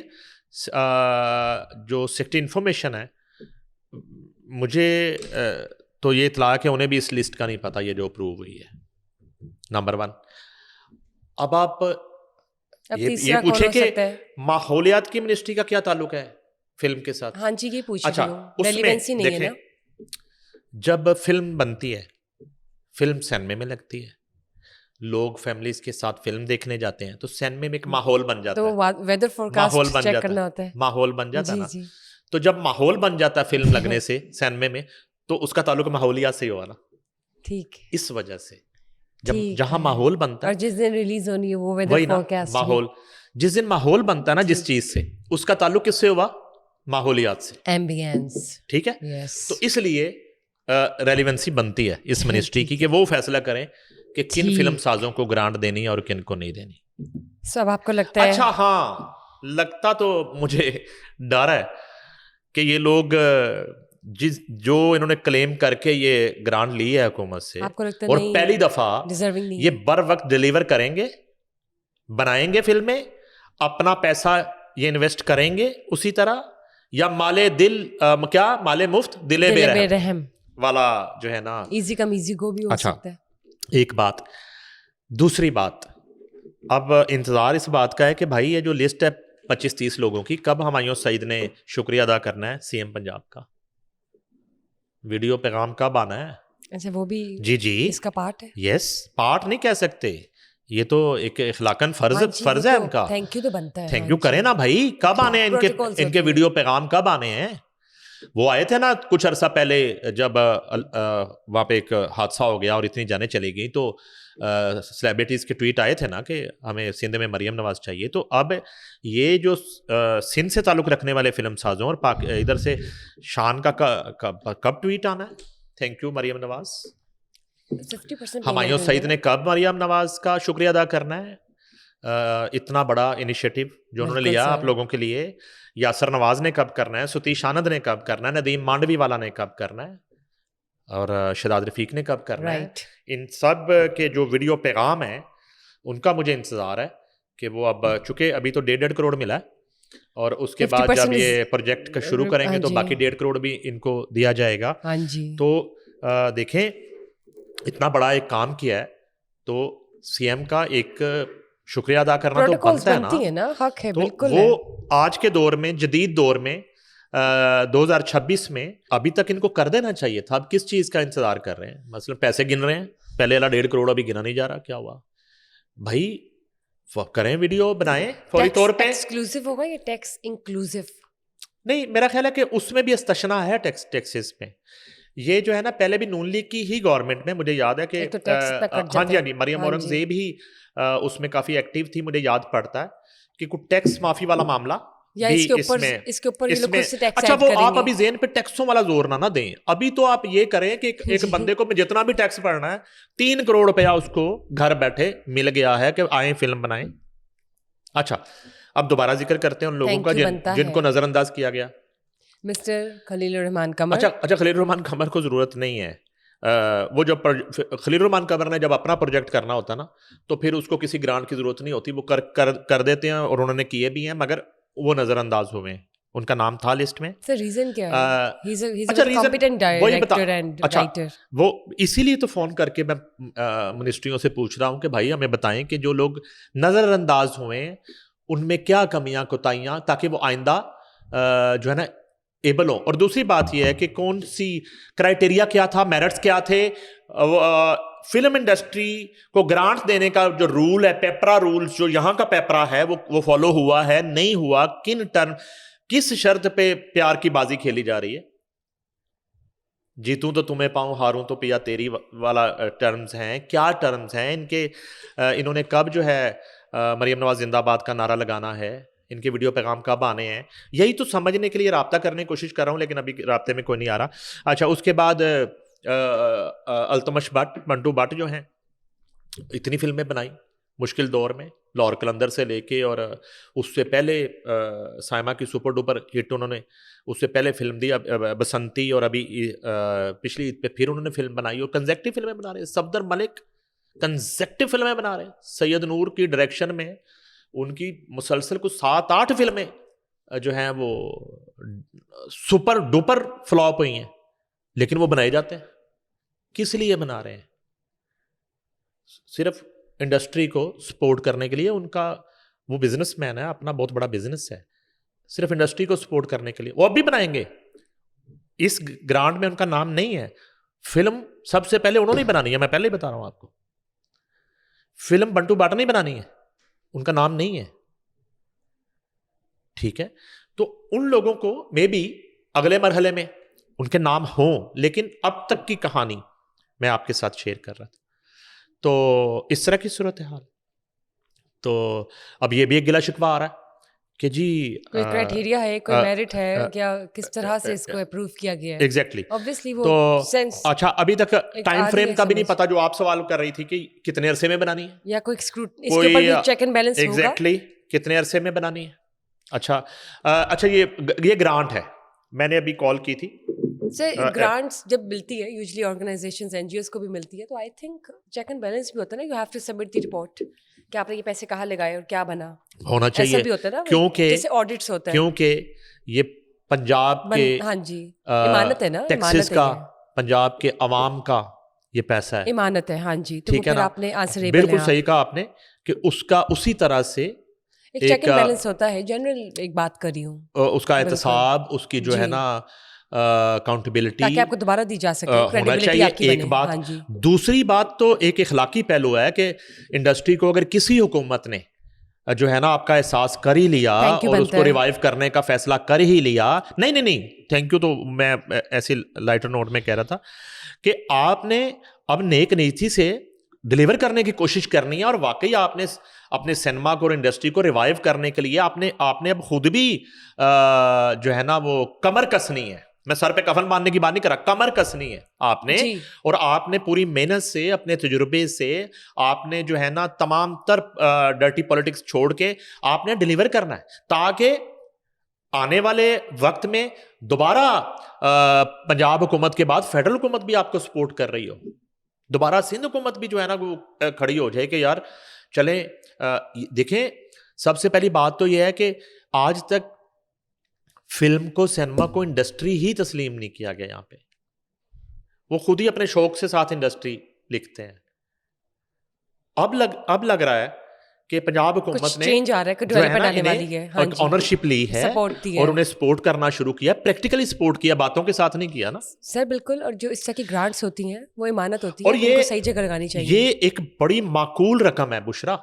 جو سیکٹری انفارمیشن ہے, مجھے تو یہ اطلاع کہ انہیں بھی اس لسٹ کا نہیں پتا یہ جو اپروو ہوئی ہے. نمبر 1. اب آپ یہ پوچھیں کہ ماحولیات کی منسٹری کا کیا تعلق ہے فلم کے ساتھ؟ ہاں جی, یہ پوچھ اچھا, اس میں دیکھیں, جب فلم بنتی ہے, فلم سینما میں لگتی ہے, لوگ فیملیز کے ساتھ فلم دیکھنے جاتے ہیں, تو سینما میں ایک ماحول بن جاتا ہے, ویدر فورکاسٹ چیک کرنا ہوتا ہے, ماحول بن جاتا ہے نا. تو جب ماحول بن جاتا ہے فلم لگنے سے سینما میں, تو اس کا تعلق ماحولیات سے ہی ہوا نا. ٹھیک, اس وجہ سے جب جہاں ماحول بنتا ہے, اور جس دن ریلیز ہونی ہے وہ ویدر فورکاسٹ, ماحول جس دن ماحول بنتا ہے نا جس چیز سے, اس کا تعلق کس سے ہوا؟ ماحولیات سے, ایمبینس. ٹھیک ہے. تو اس لیے ریلیونسی بنتی ہے اس منسٹری کی کہ وہ فیصلہ کریں کہ کن فلم سازوں کو گرانٹ دینی ہے اور کن کو نہیں دینی. سب آپ کو لگتا ہے؟ اچھا ہاں, لگتا تو مجھے ڈر ہے کہ یہ لوگ جو انہوں نے کلیم کر کے یہ گرانٹ لی ہے حکومت سے, اور پہلی دفعہ یہ بر وقت ڈیلیور کریں گے, بنائیں گے فلمیں, اپنا پیسہ یہ انویسٹ کریں گے اسی طرح, یا مال مفت دل بے رحم والا جو ہے نا, ایزی کم ایزی گو بھی ہو سکتا ہے. ایک بات. دوسری بات, اب انتظار اس بات کا ہے کہ بھائی یہ جو لسٹ ہے 25-30 لوگوں کی, کب ہمایوں سعید نے شکریہ ادا کرنا ہے سی ایم پنجاب کا؟ ویڈیو پیغام کب آنا ہے؟ اچھا, وہ بھی جی اس کا پارٹ ہے. یس, پارٹ نہیں کہہ سکتے, یہ تو ایک اخلاقاً فرض ہے ان کا. تھینک یو تو بنتا ہے, تھینک یو کریں نا بھائی. کب آنے ہیں ان کے ویڈیو پیغام, کب آنے ہیں؟ وہ آئے تھے نا کچھ عرصہ پہلے, جب وہاں پہ ایک حادثہ ہو گیا اور اتنی جانیں چلی گئیں, تو سیلیبریٹیز کے ٹویٹ آئے تھے نا کہ ہمیں سندھ میں مریم نواز چاہیے. تو اب یہ جو سندھ سے تعلق رکھنے والے فلم سازوں اور ادھر سے شان کا کب ٹویٹ آنا ہے تھینک یو مریم نواز؟ ہمایوں سعید نے کب مریم نواز کا شکریہ ادا کرنا ہے؟ اتنا بڑا انیشیٹو جو انہوں نے لیا آپ لوگوں کے لیے. یاسر نواز نے کب کرنا ہے؟ ستیش آنند نے کب کرنا ہے؟ ندیم مانڈوی والا نے کب کرنا ہے؟ اور شہزاد رفیق نے کب کرنا ہے؟ ان سب کے جو ویڈیو پیغام ہیں ان کا مجھے انتظار ہے کہ وہ اب, چونکہ ابھی تو 1.5 کروڑ ملا ہے, اور اس کے بعد جب یہ پروجیکٹ کا شروع کریں گے تو باقی 1.5 کروڑ بھی ان کو دیا جائے گا. تو دیکھیں اتنا بڑا ایک کام کیا ہے, تو سی ایم کا ایک شکریہ ادا کرنا تو بنتا ہے نا. حق ہے, تو وہ آج کے دور میں, جدید دور میں, 2026 میں ابھی تک ان کو کر دینا چاہیے تھا. اب کس چیز کا انتظار کر رہے ہیں؟ مثلا پیسے گن رہے ہیں, پہلے والا 1.5 کروڑ ابھی گنا نہیں جا رہا, کیا ہوا بھائی؟ کریں ویڈیو بنائیں فوری طور پہ. ایکسکلوسیو ہوگا یا ٹیکس انکلوسیو؟ نہیں, میرا خیال ہے کہ اس میں بھی استثنا ہے ٹیکسز میں. یہ جو ہے نا, پہلے بھی نون لیگ کی ہی گورنمنٹ میں, مجھے یاد ہے کہ ہاں جی مریم اورنگزیب ہی اس میں کافی ایکٹیو تھی, مجھے یاد پڑتا ہے کہ کوئی ٹیکس معافی والا معاملہ یا اس کے اوپر یہ لوگ خود سے ٹیکس اچھا ایڈ وہ کریں آپ گے. ابھی ذہن پہ ٹیکسوں والا زور نہ دیں. ابھی تو آپ یہ کریں کہ ایک بندے کو جتنا بھی ٹیکس پڑنا ہے 3 کروڑ روپیہ اس کو گھر بیٹھے مل گیا ہے کہ آئیں فلم بنائیں. اچھا اب دوبارہ ذکر کرتے ہیں ان لوگوں کا جن کو نظر انداز کیا گیا. مسٹر خلیل الرحمان قمر. اچھا خلیل الرحمان قمر کو ضرورت نہیں ہے. وہ جو خلیل الرحمان قمر نے جب اپنا پروجیکٹ کرنا ہوتا نا تو پھر اس کو کسی گرانٹ کی ضرورت نہیں ہوتی, وہ کر دیتے ہیں اور انہوں نے کیے بھی ہیں, مگر وہ نظر انداز ہوئے ہیں. ان کا نام تھا لسٹ میں. سر ریزن کیا ہے؟ وہ اسی لیے تو فون کر کے میں منسٹریوں سے پوچھ رہا ہوں کہ بھائی ہمیں بتائیں کہ جو لوگ نظر انداز ہوئے ان میں کیا کمیاں کوتاہیاں, تاکہ وہ آئندہ جو ہے نا ایبل ہوں. اور دوسری بات یہ ہے کہ کون سی کرائٹیریا کیا تھا, میرٹس کیا تھے. فلم انڈسٹری کو گرانٹ دینے کا جو رول ہے, پیپرا رولز, جو یہاں کا پیپرا ہے وہ فالو ہوا ہے نہیں ہوا, کس شرط پہ پیار کی بازی کھیلی جا رہی ہے. جیتوں تو تمہیں پاؤں, ہاروں تو پیا تیری والا ٹرمز ہیں. کیا ٹرمز ہیں ان کے؟ انہوں نے کب جو ہے مریم نواز زندہ باد کا نعرہ لگانا ہے, ان کے ویڈیو پیغام کب آنے ہیں, یہی تو سمجھنے کے لیے رابطہ کرنے کی کوشش کر رہا ہوں, لیکن ابھی رابطے میں کوئی نہیں آ رہا. اچھا اس کے بعد التمش بٹ, منٹو بٹ جو ہیں, اتنی فلمیں بنائی مشکل دور میں, لاہور قلندر سے لے کے, اور اس سے پہلے سائمہ کی سپر ڈوپر ہٹ انہوں نے اس سے پہلے فلم دی بسنتی, اور ابھی پچھلی عید پہ پھر انہوں نے فلم بنائی, اور کنزیکٹیو فلمیں بنا رہے ہیں. صفدر ملک کنزیکٹیو فلمیں بنا رہے ہیں. سید نور کی ڈائریکشن میں ان کی مسلسل کچھ 7-8 فلمیں جو ہیں وہ سپر ڈوپر فلاپ ہوئی ہیں, لیکن وہ بنائے جاتے ہیں. کس لیے بنا رہے ہیں؟ صرف انڈسٹری کو سپورٹ کرنے کے لیے. ان کا وہ بزنس مین ہے, اپنا بہت بڑا بزنس ہے, صرف انڈسٹری کو سپورٹ کرنے کے لیے. وہ اب بھی بنائیں گے, اس گرانٹ میں ان کا نام نہیں ہے. فلم سب سے پہلے انہوں نے بنانی ہے, میں پہلے ہی بتا رہا ہوں آپ کو. فلم بنٹو باٹا نہیں بنانی ہے, ان کا نام نہیں ہے. ٹھیک ہے, تو ان لوگوں کو میں بھی اگلے مرحلے میں ان کے نام ہوں, لیکن اب تک کی کہانی میں آپ کے ساتھ شیئر کر رہا تھا. تو اس طرح کی صورتحال. تو اب یہ بھی ایک گلا شکوہ آ رہا ہے کہ جی کوئی کرائٹیریا ہے, کوئی میرٹ ہے کیا, کس طرح سے اس کو اپروو کیا گیا ہے. ایگزیکٹلی. obviously وہ تو سینس. اچھا ابھی تک ٹائم فریم کا بھی نہیں پتا, جو آپ سوال کر رہی تھی کہ کتنے عرصے میں بنانی ہے, یا کوئی اس کے اوپر بھی چیک اینڈ بیلنس ہوگا. ایگزیکٹلی کتنے عرصے میں بنانی ہے. اچھا یہ گرانٹ ہے, میں نے ابھی کال کی تھی. سر گرانٹس جب ملتی ہے usually organisations N G Os کو بھی ملتی ہے, تو I think check and balance بھی ہوتا ہے نا. You have to submit the report کہ آپ نے یہ پیسے کہاں لگائے اور کیا بنا, ہونا چاہیے. ایسا بھی ہوتا ہے نا, کیونکہ جیسے آڈٹس ہوتا ہے, کیونکہ یہ پنجاب کے ہاں جی امانت ہے نا, ٹیکسز کا, پنجاب کے عوام کا یہ پیسہ ہے, امانت ہے. ہاں جی, تو ٹھیک ہے نا, آپ نے آنسریبل بالکل صحیح کہا آپ نے کہ اس کا اسی طرح سے ایک چیک اینڈ بیلنس ہوتا ہے. جنرل ایک بات کر رہی ہوں, اس کا احتساب, اس کی جو ہے نا اکاؤنٹیبلٹی, تاکہ آپ کو دوبارہ دی جا سکے, ہونا چاہیے. ایک بات. دوسری بات تو ایک اخلاقی پہلو ہے کہ انڈسٹری کو اگر کسی حکومت نے جو ہے نا آپ کا احساس کر ہی لیا اور اس کو ریوائیو کرنے کا فیصلہ کر ہی لیا, نہیں تھینک یو, تو میں ایسی لائٹر نوٹ میں کہہ رہا تھا کہ آپ نے اب نیک نیتی سے ڈلیور کرنے کی کوشش کرنی ہے, اور واقعی آپ نے اپنے سینما کو اور انڈسٹری کو ریوائیو کرنے کے لیے آپ نے اب خود بھی جو ہے نا وہ کمر کسنی ہے. میں سر پہ کفن باندھنے کی بات نہیں کر رہا, کمر کسنی ہے آپ نے, اور آپ نے پوری محنت سے, اپنے تجربے سے آپ نے جو ہے نا تمام تر ڈرٹی پولیٹکس چھوڑ کے آپ نے ڈلیور کرنا ہے, تاکہ آنے والے وقت میں دوبارہ پنجاب حکومت کے بعد فیڈرل حکومت بھی آپ کو سپورٹ کر رہی ہو, دوبارہ سندھ حکومت بھی جو ہے نا وہ کھڑی ہو جائے کہ یار چلیں. دیکھیں سب سے پہلی بات تو یہ ہے کہ آج تک فلم کو, سینما کو انڈسٹری ہی تسلیم نہیں کیا گیا. یہاں پہ وہ خود ہی اپنے شوق سے ساتھ انڈسٹری لکھتے ہیں. اب لگ رہا ہے کہ پنجاب حکومت نے آنرشپ لی ہے اور انہیں سپورٹ کرنا شروع کیا, پریکٹیکلی سپورٹ کیا, باتوں کے ساتھ نہیں کیا نا سر. بالکل. اور جو اس طرح کی گرانٹس ہوتی ہیں وہ امانت ہوتی ہے, اور یہ صحیح جگہ لگانی چاہیے. یہ ایک بڑی معقول رقم ہے بشرا,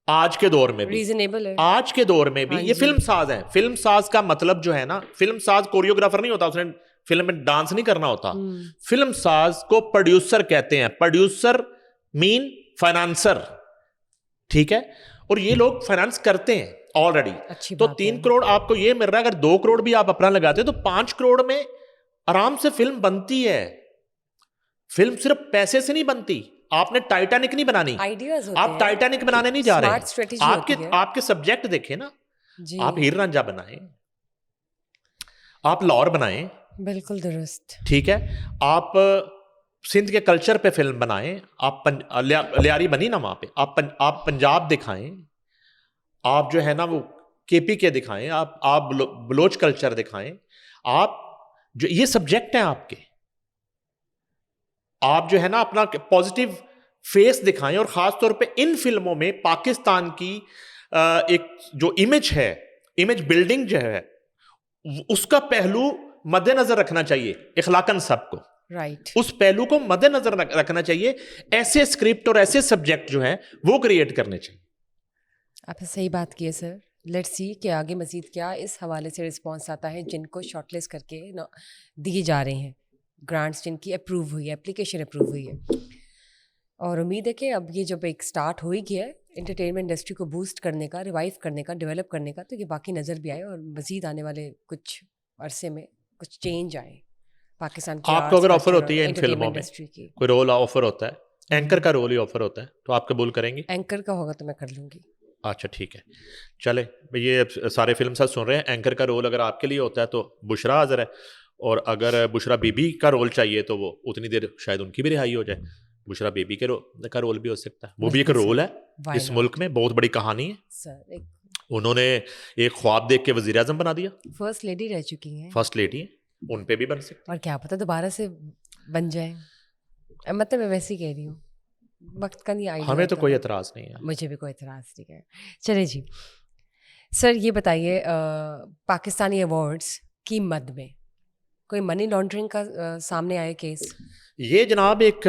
آج کے دور میں بھی ریزنیبل ہے. آج کے دور میں بھی یہ فلم ساز ہیں. فلم ساز کا مطلب جو ہے نا, فلم ساز کوریوگرافر نہیں ہوتا, اس نے فلم میں ڈانس نہیں کرنا ہوتا. فلم ساز کو پروڈیوسر کہتے ہیں. پروڈیوسر مین فائنانسر, ٹھیک ہے, اور یہ لوگ فائنانس کرتے ہیں. آلریڈی. تو 3 کروڑ آپ کو یہ مل رہا ہے, اگر 2 کروڑ بھی آپ اپنا لگاتے تو 5 کروڑ میں آرام سے فلم بنتی ہے. فلم صرف پیسے سے نہیں بنتی. آپ نے ٹائٹینک نہیں بنانی, آپ ٹائٹینک بنانے نہیں جا رہے. آپ کے سبجیکٹ دیکھیں نا, آپ ہیر رانجھا بنائیں, آپ لاہور بنائیں, بالکل درست, ٹھیک ہے, آپ سندھ کے کلچر پہ فلم بنائیں, آپ لیاری بنی نا وہاں پہ, آپ پنجاب دکھائیں, آپ جو ہے نا وہ کے پی کے دکھائیں, آپ بلوچ کلچر دکھائیں, آپ جو یہ سبجیکٹ ہیں آپ کے, آپ جو ہے نا اپنا پازیٹیو فیس دکھائیں. اور خاص طور پہ ان فلموں میں پاکستان کی ایک جو امیج ہے, امیج بلڈنگ جو ہے, اس کا پہلو مد نظر رکھنا چاہیے اخلاقاً سب کو. رائٹ, اس پہلو کو مد نظر رکھنا چاہیے. ایسے اسکرپٹ اور ایسے سبجیکٹ جو ہیں وہ کریٹ کرنے چاہیے. آپ نے صحیح بات کی ہے سر. لیٹس سی کہ آگے مزید کیا اس حوالے سے رسپانس آتا ہے جن کو شارٹ لسٹ کر کے دیے جا رہے ہیں گرانٹس, جن کی اپروو ہوئی ہے, اپلیکیشن اپروو ہوئی ہے. اور امید ہے کہ اب یہ جب ایک اسٹارٹ ہو ہی گیا ہے انٹرٹینمنٹ انڈسٹری کو بوسٹ کرنے کا, ریوائو کرنے کا, ڈیولپ کرنے کا, تو یہ باقی نظر بھی آئے اور مزید آنے والے کچھ عرصے میں کچھ چینج آئے پاکستان کی. آپ کو اگر آفر ہوتی ہے ان فلموں میں کوئی رول آفر ہوتا ہے, اینکر کا رول ہی آفر ہوتا ہے, تو آپ قبول کریں گے؟ اینکر کا ہوگا تو میں کر لوں گی. اچھا ٹھیک ہے, چلے یہ سارے فلم ساتھ سن رہے ہیں. اینکر کا رول اگر آپ کے لیے ہوتا ہے تو بشرا حاضر ہے, اور اگر بشرا بی بی کا رول چاہیے تو وہ اتنی دیر شاید ان کی بھی رہائی ہو جائے. بشرا بی بی کا رول بھی ہو سکتا ہے, وہ بھی ایک رول ہے اس ملک میں, بہت بڑی کہانی ہے. انہوں نے ایک خواب دیکھ کے وزیر اعظم بنا دیا, فرسٹ لیڈی رہ چکی ہیں, فرسٹ لیڈی ہیں, ان پہ بھی بن سکتا. اور کیا پتہ دوبارہ سے بن جائیں, مطلب میں ویسے ہی کہہ رہی ہوں, وقت کا نہیں آئیڈیا. ہمیں تو کوئی اعتراض نہیں ہے, مجھے بھی کوئی اعتراض نہیں ہے. چلے جی سر, یہ بتائیے پاکستانی ایوارڈس کی مد میں کوئی منی لانڈرنگ کا سامنے آیا کیس؟ یہ جناب ایک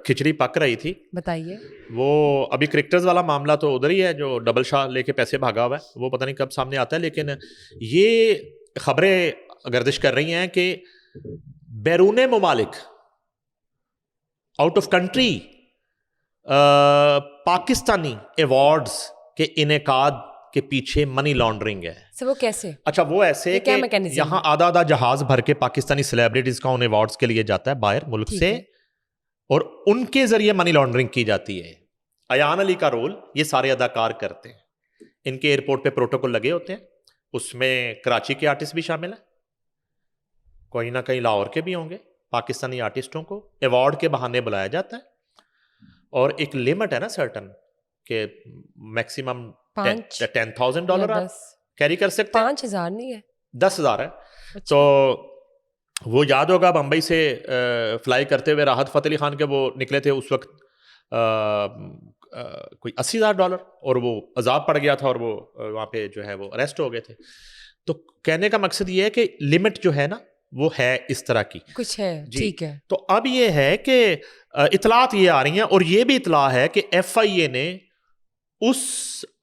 کھچڑی پک رہی تھی, بتائیے. وہ ابھی کرکٹرز والا معاملہ تو ادھر ہی ہے, جو ڈبل شاہ لے کے پیسے بھاگا ہوا ہے, وہ پتہ نہیں کب سامنے آتا ہے. لیکن یہ خبریں گردش کر رہی ہیں کہ بیرون ممالک, out of country, Pakistani awards کے انعقاد کے پیچھے منی لانڈرنگ ہے. سر وہ کیسے؟ اچھا وہ ایسے کہ یہاں آدھا آدھا جہاز بھر کے پاکستانی سیلیبریٹیز کا ان ایوارڈز کے لیے جاتا ہے باہر ملک سے, اور ان کے ذریعے منی لانڈرنگ کی جاتی ہے. ایان علی کا رول یہ سارے اداکار کرتے ہیں. ان کے ایئرپورٹ پہ پروٹوکول لگے ہوتے ہیں, اس میں کراچی کے آرٹسٹ بھی شامل ہیں, کوئی نہ کہیں لاہور کے بھی ہوں گے. پاکستانی آرٹسٹوں کو ایوارڈ کے بہانے بلایا جاتا ہے, اور ایک لمٹ ہے نا سرٹن کہ میکسیمم $10,000 آپ کیری کر سکتے ہیں. 5,000 نہیں ہے, 10,000 ہے. تو وہ یاد ہوگا بمبئی سے فلائی کرتے ہوئے راحت فتح علی خان کے وہ نکلے تھے اس وقت کوئی $80,000, اور وہ عذاب پڑ گیا تھا, اور وہ وہاں پہ جو ہے وہ اریسٹ ہو گئے تھے. تو کہنے کا مقصد یہ ہے کہ لمٹ جو ہے نا وہ ہے اس طرح کی کچھ ہے. ٹھیک ہے. تو اب یہ ہے کہ اطلاعات یہ آ رہی ہیں, اور یہ بھی اطلاع ہے کہ FIA نے اس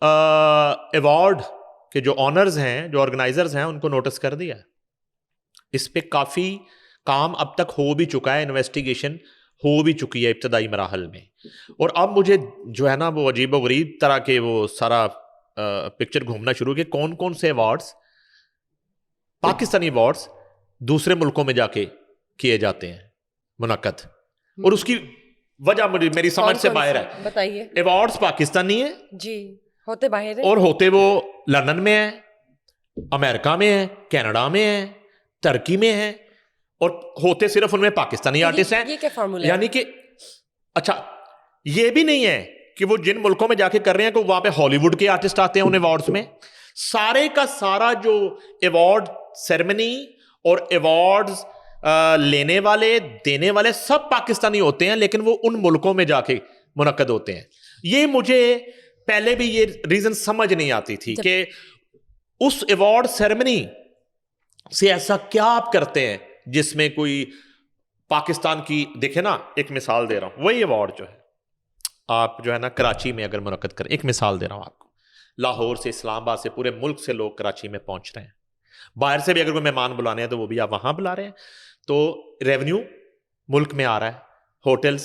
ایوارڈ کے جو آنرز ہیں, جو آرگنائزرز ہیں, ان کو نوٹس کر دیا ہے. اس پہ کافی کام اب تک ہو بھی چکا ہے, انویسٹیگیشن ہو بھی چکی ہے ابتدائی مراحل میں. اور اب مجھے جو ہے نا وہ عجیب و غریب طرح کے وہ سارا پکچر گھومنا شروع کہ کون کون سے ایوارڈز, پاکستانی ایوارڈز دوسرے ملکوں میں جا کے کیے جاتے ہیں منعقد, اور اس کی وجہ میری سمجھ سے باہر ہے. بتائیے. ایوارڈز پاکستانی ہیں جی, ہوتے باہر ہیں, اور ہوتے وہ لندن میں ہیں, امریکہ میں ہیں, کینیڈا میں ہیں, ترکی میں ہیں, اور ہوتے صرف ان میں پاکستانی آرٹسٹ ہیں. یہ کیا فارمولا ہے؟ یعنی کہ اچھا یہ بھی نہیں ہے کہ وہ جن ملکوں میں جا کے کر رہے ہیں کہ وہاں پہ ہالی ووڈ کے آرٹسٹ آتے ہیں ان ایوارڈز میں. سارے کا سارا جو ایوارڈ سیرمنی اور ایوارڈز لینے والے دینے والے سب پاکستانی ہوتے ہیں, لیکن وہ ان ملکوں میں جا کے منعقد ہوتے ہیں. یہ مجھے پہلے بھی یہ ریزن سمجھ نہیں آتی تھی کہ اس ایوارڈ سیرمنی سے ایسا کیا آپ کرتے ہیں جس میں کوئی پاکستان کی, دیکھیں نا ایک مثال دے رہا ہوں, وہی ایوارڈ جو ہے آپ جو ہے نا کراچی میں اگر منعقد کریں, ایک مثال دے رہا ہوں آپ کو, لاہور سے, اسلام آباد سے, پورے ملک سے لوگ کراچی میں پہنچ رہے ہیں, باہر سے بھی اگر کوئی مہمان بلانے ہیں تو وہ بھی آپ وہاں بلا رہے ہیں, تو ریونیو ملک میں آ رہا ہے, ہوٹلز,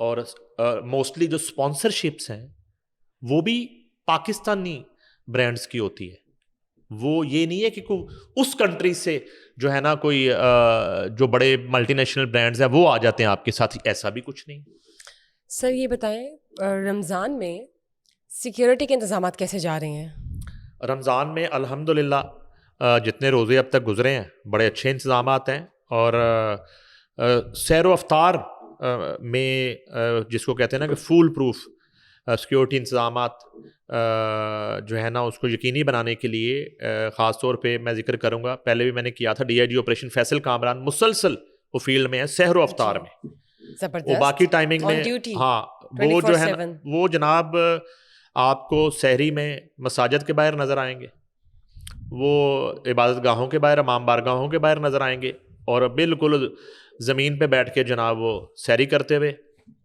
اور موسٹلی جو اسپانسرشپس ہیں وہ بھی پاکستانی برانڈس کی ہوتی ہے. وہ یہ نہیں ہے کہ اس کنٹری سے جو ہے نا کوئی جو بڑے ملٹی نیشنل برانڈز ہیں وہ آ جاتے ہیں آپ کے ساتھ, ایسا بھی کچھ نہیں. سر یہ بتائیں رمضان میں سیکیورٹی کے انتظامات کیسے جا رہے ہیں؟ رمضان میں الحمدللہ جتنے روزے اب تک گزرے ہیں بڑے اچھے انتظامات ہیں, اور سیر و افطار میں جس کو کہتے ہیں نا کہ فول پروف سیکیورٹی انتظامات جو ہے نا اس کو یقینی بنانے کے لیے خاص طور پہ میں ذکر کروں گا, پہلے بھی میں نے کیا تھا, D I G operation Faisal Kamran مسلسل وہ فیلڈ میں ہے سحر و افطار میں, وہ باقی ٹائمنگ میں. ہاں وہ جو ہے وہ جناب آپ کو سحری میں مساجد کے باہر نظر آئیں گے, وہ عبادت گاہوں کے باہر, امام بارگاہوں کے باہر نظر آئیں گے, اور بالکل زمین پہ بیٹھ کے جناب وہ سحری کرتے ہوئے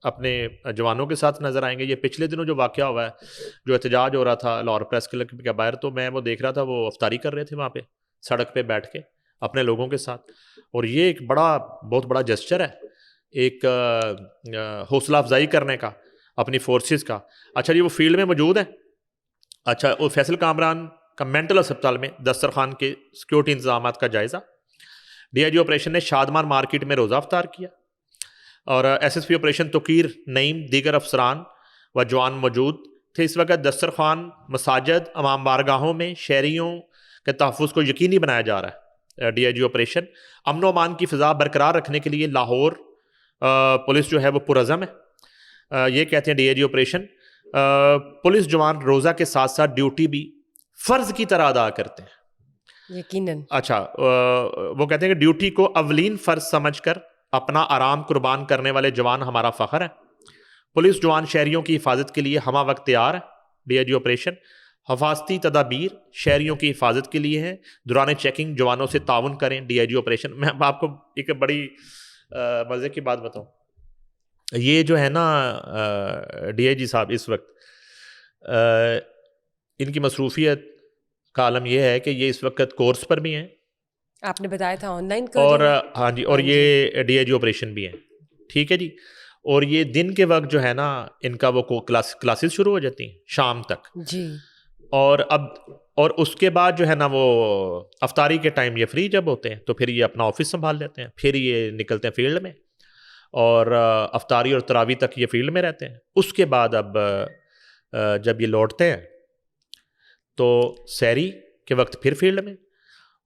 اپنے جوانوں کے ساتھ نظر آئیں گے. یہ پچھلے دنوں جو واقعہ ہوا ہے, جو احتجاج ہو رہا تھا لاہور پریس کلب کے باہر, تو میں وہ دیکھ رہا تھا, وہ افطاری کر رہے تھے وہاں پہ سڑک پہ بیٹھ کے اپنے لوگوں کے ساتھ, اور یہ ایک بہت بڑا جسچر ہے, ایک حوصلہ افزائی کرنے کا اپنی فورسز کا. اچھا جی, وہ فیلڈ میں موجود ہیں. اچھا, وہ فیصل کامران کا مینٹل ہسپتال میں دسترخوان کے سیکیورٹی انتظامات کا جائزہ. ڈی آئی جی آپریشن نے شادمان مارکیٹ میں روزہ افطار کیا, اور ایس ایس پی آپریشن توقیر نعیم دیگر افسران و جوان موجود تھے. اس وقت دسترخوان, مساجد, امام بارگاہوں میں شہریوں کے تحفظ کو یقینی بنایا جا رہا ہے. ڈی آئی جی آپریشن امن و امان کی فضا برقرار رکھنے کے لیے لاہور پولیس جو ہے وہ پرعزم ہے. یہ کہتے ہیں D I G operation police جوان روزہ کے ساتھ ساتھ ڈیوٹی بھی فرض کی طرح ادا کرتے ہیں. یقیناً. اچھا, وہ کہتے ہیں کہ ڈیوٹی کو اولین فرض سمجھ کر اپنا آرام قربان کرنے والے جوان ہمارا فخر ہے. پولیس جوان شہریوں کی حفاظت کے لیے ہمہ وقت تیار ہے. ڈی آئی جی آپریشن حفاظتی تدابیر شہریوں کی حفاظت کے لیے ہیں. دوران چیکنگ جوانوں سے تعاون کریں. ڈی آئی جی آپریشن میں آپ کو ایک بڑی مزے کی بات بتاؤں, یہ جو ہے نا ڈی آئی جی صاحب اس وقت ان کی مصروفیت کا عالم یہ ہے کہ یہ اس وقت کورس پر بھی ہیں, آپ نے بتایا تھا آن لائن, اور ہاں جی, اور یہ ڈی آئی جی آپریشن بھی ہیں. ٹھیک ہے جی, اور یہ دن کے وقت جو ہے نا ان کا وہ کلاسز شروع ہو جاتی ہیں شام تک جی, اور اس کے بعد جو ہے نا وہ افطاری کے ٹائم یہ فری جب ہوتے ہیں تو پھر یہ اپنا آفس سنبھال لیتے ہیں, پھر یہ نکلتے ہیں فیلڈ میں, اور افطاری اور تراویح تک یہ فیلڈ میں رہتے ہیں. اس کے بعد اب جب یہ لوٹتے ہیں تو سحری کے وقت پھر فیلڈ میں,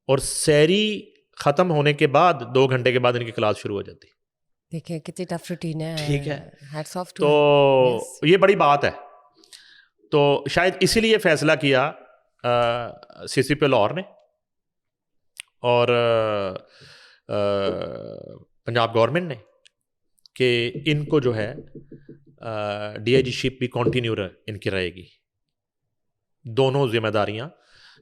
اور سحری ختم ہونے کے بعد 2 گھنٹے کے بعد ان کی کلاس شروع ہو جاتی. دیکھیں کتنی ٹف روٹین ہے. ٹھیک ہے, تو یہ بڑی بات ہے. تو شاید اسی لیے فیصلہ کیا سی سی پی لاہور نے اور پنجاب گورنمنٹ نے کہ ان کو جو ہے ڈی آئی جی شپ بھی کنٹینیو ان کی رہے گی. دونوں ذمہ داریاں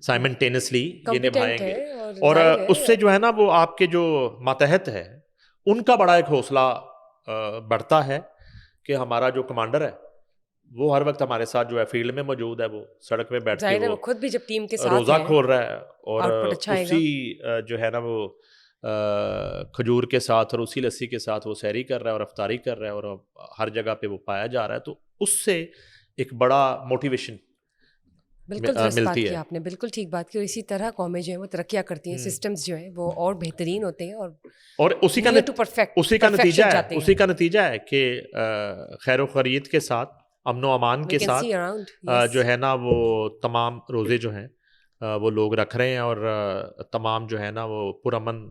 سائمنٹینسلی یہ نبھائیں گے, اور اس سے جو ہے نا وہ آپ کے جو ماتحت ہے ان کا بڑا ایک حوصلہ بڑھتا ہے کہ ہمارا جو کمانڈر ہے وہ ہر وقت ہمارے ساتھ جو ہے فیلڈ میں موجود ہے, وہ سڑک میں بیٹھ کے وہ خود بھی جب ٹیم کے ساتھ روزہ کھول رہا ہے, اور اسی جو ہے نا وہ کھجور کے ساتھ اور اسی لسی کے ساتھ وہ سحری کر رہا ہے اور افطاری کر رہا ہے, اور ہر جگہ پہ وہ پایا جا رہا ہے. تو اس سے ایک بڑا موٹیویشن بالکل درست بات کی آپ نے, بالکل ٹھیک بات کی. اور اسی طرح قومیں جو ہیں وہ ترقیاں کرتی ہیں, سسٹمز جو ہیں وہ اور بہترین ہوتے ہیں, اور اسی کا نتیجہ ہے کہ خیر و خرید کے ساتھ امن و امان کے ساتھ جو ہے نا وہ تمام روزے جو ہیں وہ لوگ رکھ رہے ہیں, اور تمام جو ہے نا وہ پرامن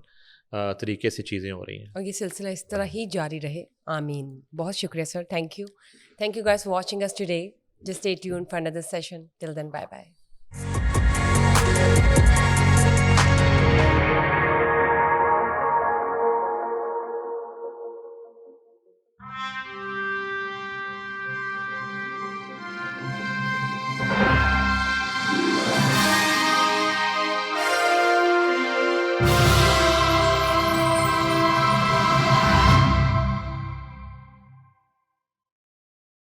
طریقے سے چیزیں ہو رہی ہیں, اور یہ سلسلہ اس طرح ہی جاری رہے. آمین. بہت شکریہ sir. Thank you guys for watching us today. Just stay tuned for another session. Till then, bye bye.